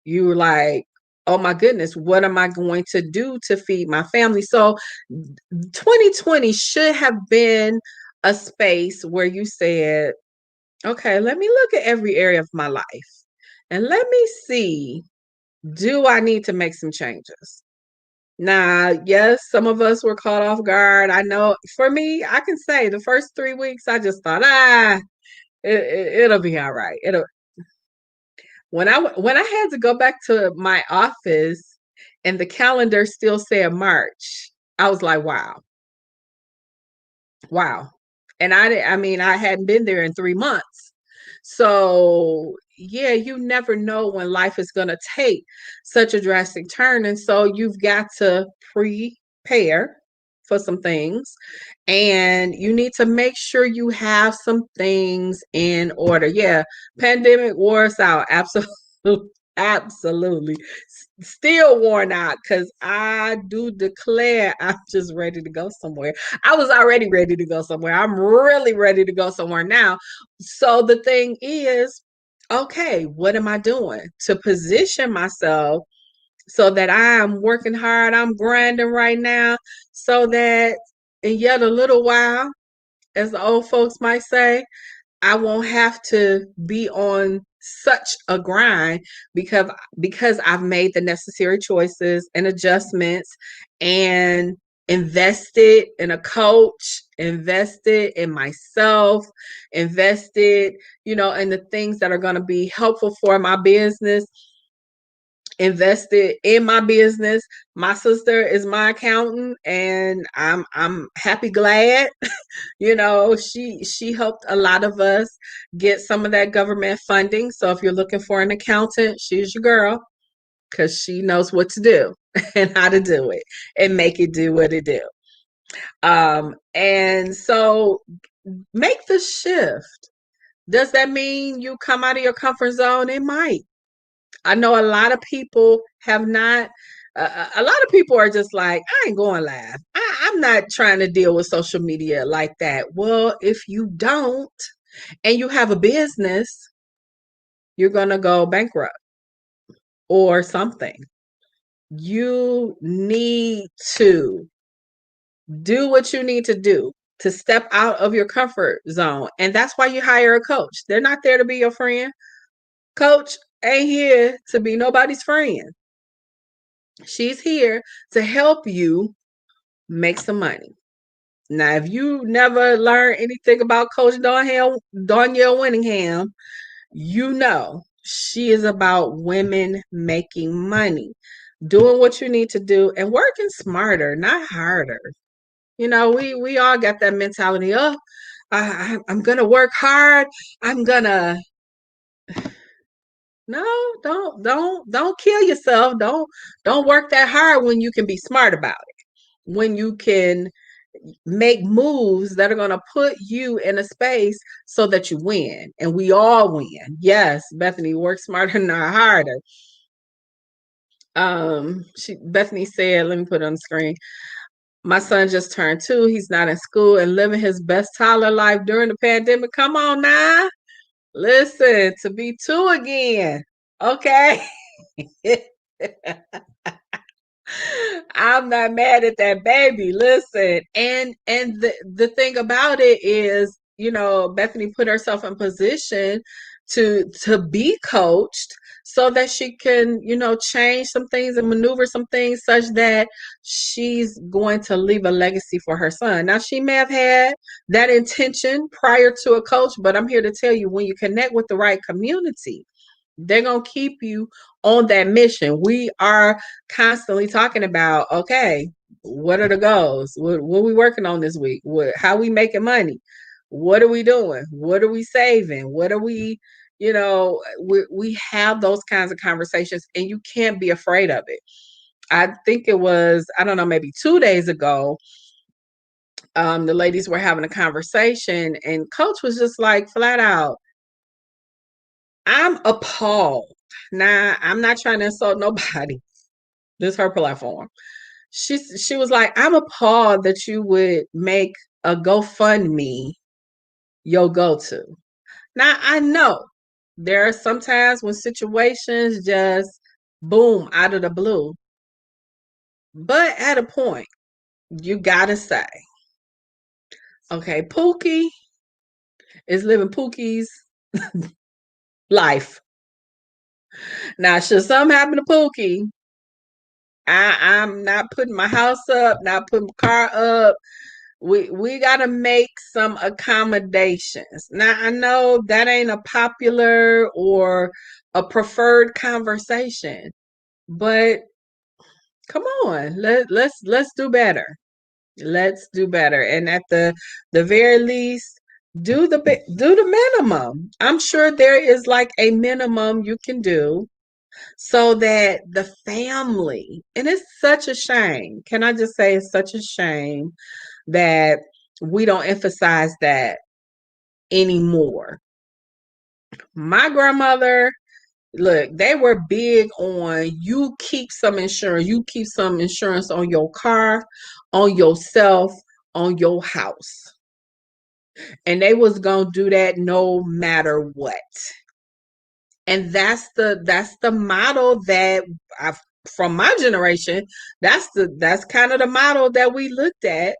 you're like, oh my goodness, what am I going to do to feed my family? So 2020 should have been a space where you said, okay, let me look at every area of my life and let me see, do I need to make some changes? Now, yes, some of us were caught off guard. I know for me, I can say the first 3 weeks, I just thought, it'll be all right. It'll when I had to go back to my office and the calendar still said March, I was like, wow, wow. And I mean, I hadn't been there in 3 months. So yeah, you never know when life is gonna take such a drastic turn. And so you've got to prepare for some things. And you need to make sure you have some things in order. Yeah, pandemic wore us out. Absolutely. Absolutely. Still worn out because I do declare I'm just ready to go somewhere. I was already ready to go somewhere. I'm really ready to go somewhere now. So the thing is, okay, what am I doing to position myself so that I'm working hard, I'm grinding right now, so that in yet a little while, as the old folks might say, I won't have to be on such a grind because I've made the necessary choices and adjustments and invested in a coach, invested in myself, invested, you know, in the things that are going to be helpful for my business, invested in my business. My sister is my accountant and I'm happy glad. You know, she helped a lot of us get some of that government funding. So if you're looking for an accountant, she's your girl because she knows what to do and how to do it and make it do what it do. And so make the shift. Does that mean you come out of your comfort zone? It might. I know a lot of people have not. A lot of people are just like, I ain't going live. I'm not trying to deal with social media like that. Well, if you don't and you have a business, you're going to go bankrupt or something. You need to do what you need to do to step out of your comfort zone. And that's why you hire a coach. They're not there to be your friend. Coach ain't here to be nobody's friend. She's here to help you make some money. Now, if you never learned anything about Coach Danielle Winningham, you know she is about women making money, doing what you need to do, and working smarter, not harder. You know, we all got that mentality. Oh, I'm gonna work hard. I'm gonna no, don't kill yourself. Don't work that hard when you can be smart about it. When you can make moves that are going to put you in a space so that you win and we all win. Yes, Bethany, work smarter, not harder. Bethany said, let me put it on the screen. My son just turned 2. He's not in school and living his best toddler life during the pandemic. Come on now. Listen, to be 2 again. Okay. I'm not mad at that baby. Listen, and the thing about it is, you know, Bethany put herself in position to be coached so that she can, you know, change some things and maneuver some things such that she's going to leave a legacy for her son. Now, she may have had that intention prior to a coach, but I'm here to tell you, when you connect with the right community, they're going to keep you on that mission. We are constantly talking about, okay, what are the goals? What are we working on this week? How are we making money? What are we doing? What are we saving? What are we, you know, we have those kinds of conversations and you can't be afraid of it. I think it was, I don't know, maybe 2 days ago, the ladies were having a conversation and coach was just like flat out, I'm appalled Now, I'm not trying to insult nobody. This is her platform. She was like, I'm appalled that you would make a GoFundMe your go-to. Now, I know there are some times when situations just boom out of the blue. But at a point, you gotta say, okay, Pookie is living Pookie's life. Now, should something happen to Pookie, I'm not putting my house up, not putting my car up. We gotta make some accommodations. Now I know that ain't a popular or a preferred conversation, but come on, let's do better. Let's do better. And at the very least, do the minimum. I'm sure there is like a minimum you can do so that the family, and it's such a shame. Can I just say it's such a shame that we don't emphasize that anymore. My grandmother, look, they were big on you keep some insurance. You keep some insurance on your car, on yourself, on your house. And they was going to do that no matter what. And that's the model that I've from my generation, that's kind of the model that we looked at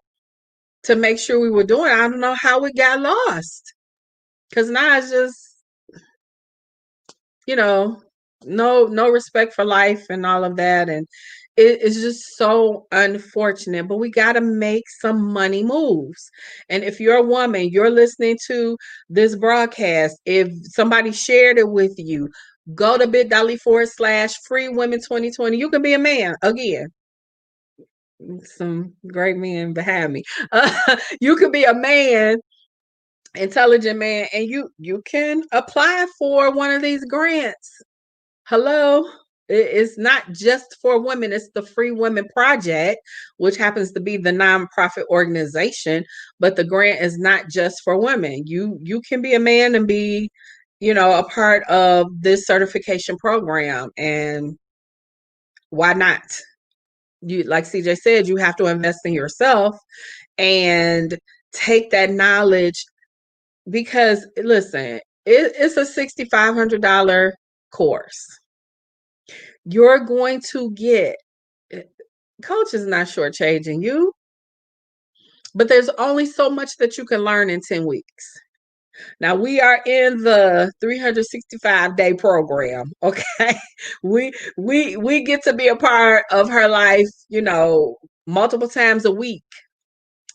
to make sure we were doing. I don't know how it got lost. Cause now it's just, you know, no respect for life and all of that. And it's just so unfortunate. But we gotta make some money moves. And if you're a woman, you're listening to this broadcast, if somebody shared it with you, go to bit.ly/free women 2020. You can be a man again. Some great men behind me. You could be a man, intelligent man, and you can apply for one of these grants. Hello. It's not just for women. It's the Free Women Project, which happens to be the nonprofit organization, but the grant is not just for women. You can be a man and be, a part of this certification program. And why not? You, like CJ said, you have to invest in yourself and take that knowledge, because listen, it's a $6,500 course. You're going to get, coach is not shortchanging you, but there's only so much that you can learn in 10 weeks. Now we are in the 365-day program. Okay. We get to be a part of her life, multiple times a week,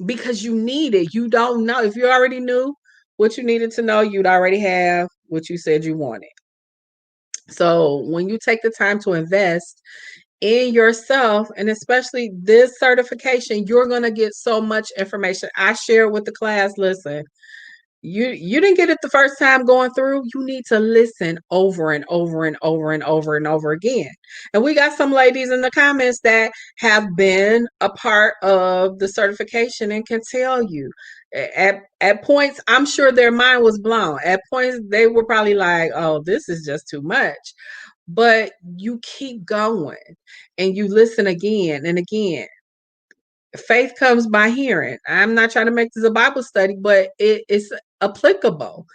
because you need it. You don't know. If you already knew what you needed to know, you'd already have what you said you wanted. So when you take the time to invest in yourself, and especially this certification, you're going to get so much information. I share with the class, listen, you didn't get it the first time going through. You need to listen over and over and over and over and over again. And we got some ladies in the comments that have been a part of the certification and can tell you at points, I'm sure their mind was blown. At points they were probably like, oh, this is just too much. But you keep going and you listen again and again. Faith comes by hearing. I'm not trying to make this a Bible study, but it's applicable.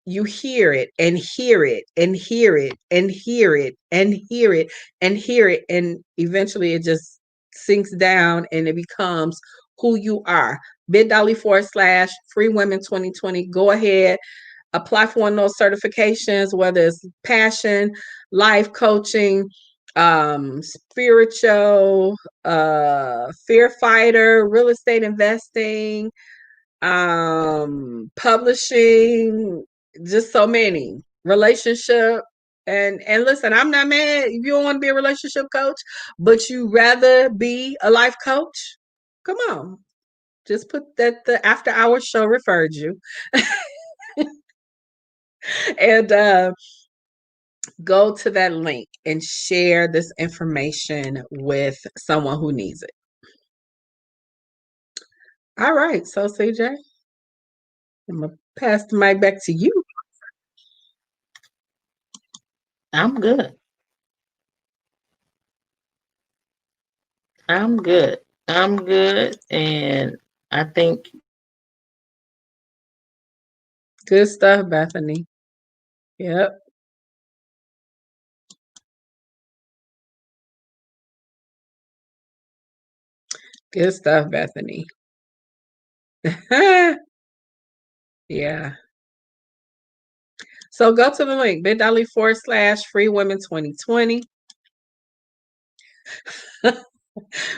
You hear it and hear it and hear it and hear it and hear it and hear it. And eventually it just sinks down and it becomes who you are. bit.ly/free women 2020. Go ahead, apply for one of those certifications, whether it's passion, life coaching, spiritual, fear fighter, real estate investing, publishing, just so many, relationship. And listen, I'm not mad if you don't want to be a relationship coach, but you rather be a life coach. Come on, just put that the after hours show referred you. And go to that link and share this information with someone who needs it. All right, so CJ, I'm gonna pass the mic back to you. I'm good. I'm good. I'm good. And I think Good stuff, Bethany. Yep. Good stuff, Bethany. Yeah. So go to the link, bit.ly/free women 2020.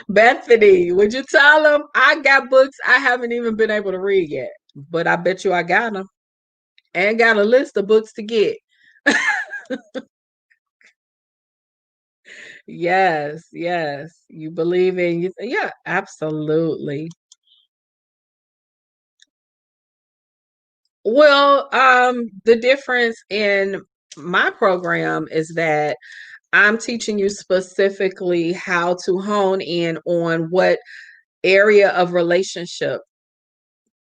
Bethany, would you tell them I got books I haven't even been able to read yet, but I bet you I got them and got a list of books to get. Yes, yes. You believe in you. Yeah, absolutely. Well, the difference in my program is that I'm teaching you specifically how to hone in on what area of relationship.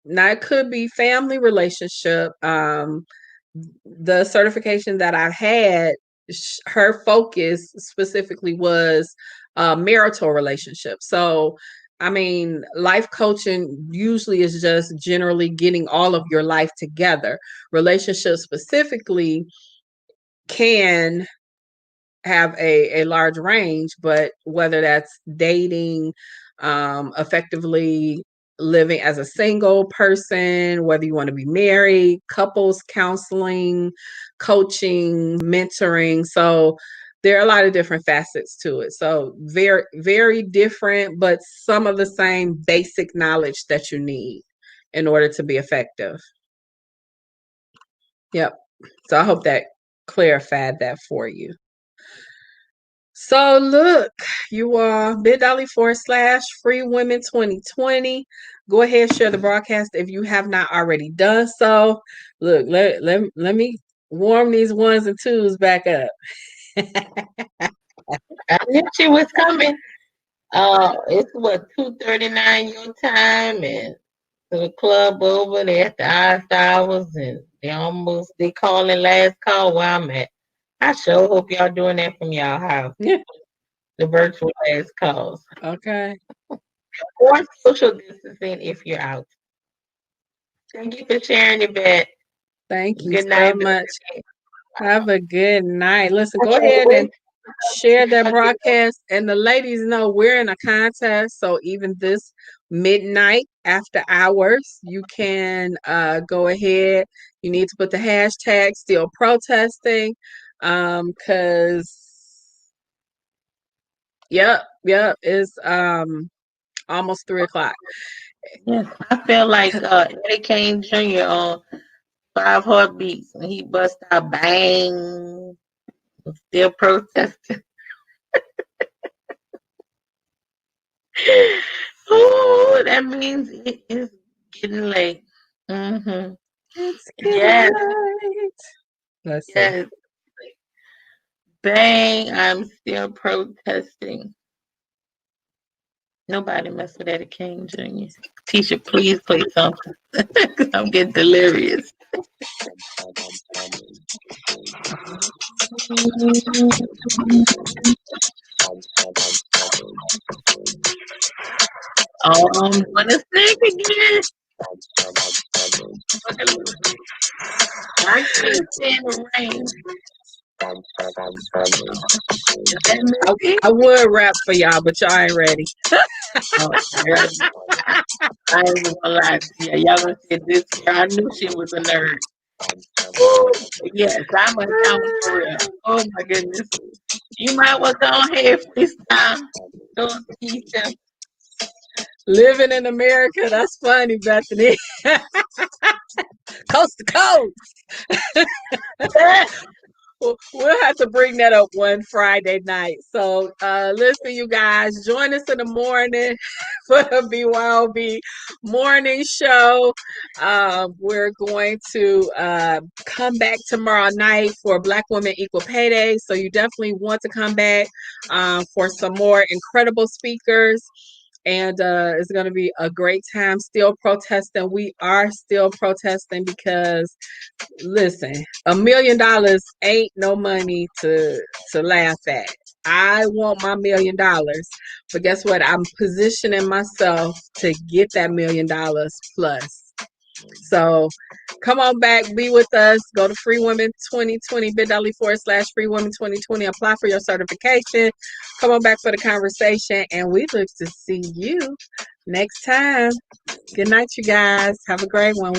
Now it could be family relationship. The certification that I had, her focus specifically was marital relationship. So, I mean, life coaching usually is just generally getting all of your life together. Relationships specifically can have a large range, but whether that's dating, effectively living as a single person, whether you want to be married, couples counseling, coaching, mentoring. So there are a lot of different facets to it. So very, very different, but some of the same basic knowledge that you need in order to be effective. Yep. So I hope that clarified that for you. So look, you are bit.ly/free women 2020. Go ahead, share the broadcast if you have not already done so. Look, let me warm these ones and twos back up. I knew she was coming. It's what 2:39 your time, and to the club over there at the odd hours, and they calling last call where I'm at. I sure hope y'all doing that from y'all house. Yeah. The virtual last calls Okay. or social distancing if you're out. Thank you for sharing your bet. Thank you Good so night. much. Have a good night. Listen, I go can't ahead and wait. share that broadcast, and the ladies know we're in a contest. So even this midnight after hours, you can go ahead. You need to put the hashtag still protesting, because yep, it's almost 3 o'clock. Yes, I feel like Eddie Kane Jr. on Five Heartbeats, and he bust out bang, still protesting. Oh, that means it is getting late. Mm-hmm. It's getting Yes, late. Let's see. yes. Bang, I'm still protesting. Nobody mess with Eddie King Jr. Tisha, please play something. I'm getting delirious. Oh, I'm gonna sing again. I can't stand the rain. Is that Missy? I would rap for y'all, but y'all ain't ready. Oh, yeah. I ain't even gonna lie to you. Y'all gonna say this year. I knew she was a nerd. Woo! Yes, I'm for real. Oh my goodness. You might well go ahead freestyle. Go Keisha. Living in America, that's funny, Bethany. Coast to coast. We'll have to bring that up one Friday night. So listen, you guys, join us in the morning for the BYOB morning show. We're going to come back tomorrow night for Black Women Equal Pay Day. So you definitely want to come back for some more incredible speakers. and it's going to be a great time. Still protesting. We are still protesting because, listen, $1 million ain't no money to laugh at. I want my $1 million, but guess what? I'm positioning myself to get that $1 million plus. So come on back, be with us. Go to Free Women 2020, bit.ly/Free Women 2020. Apply for your certification. Come on back for the conversation, and we look to see you next time. Good night, you guys. Have a great one.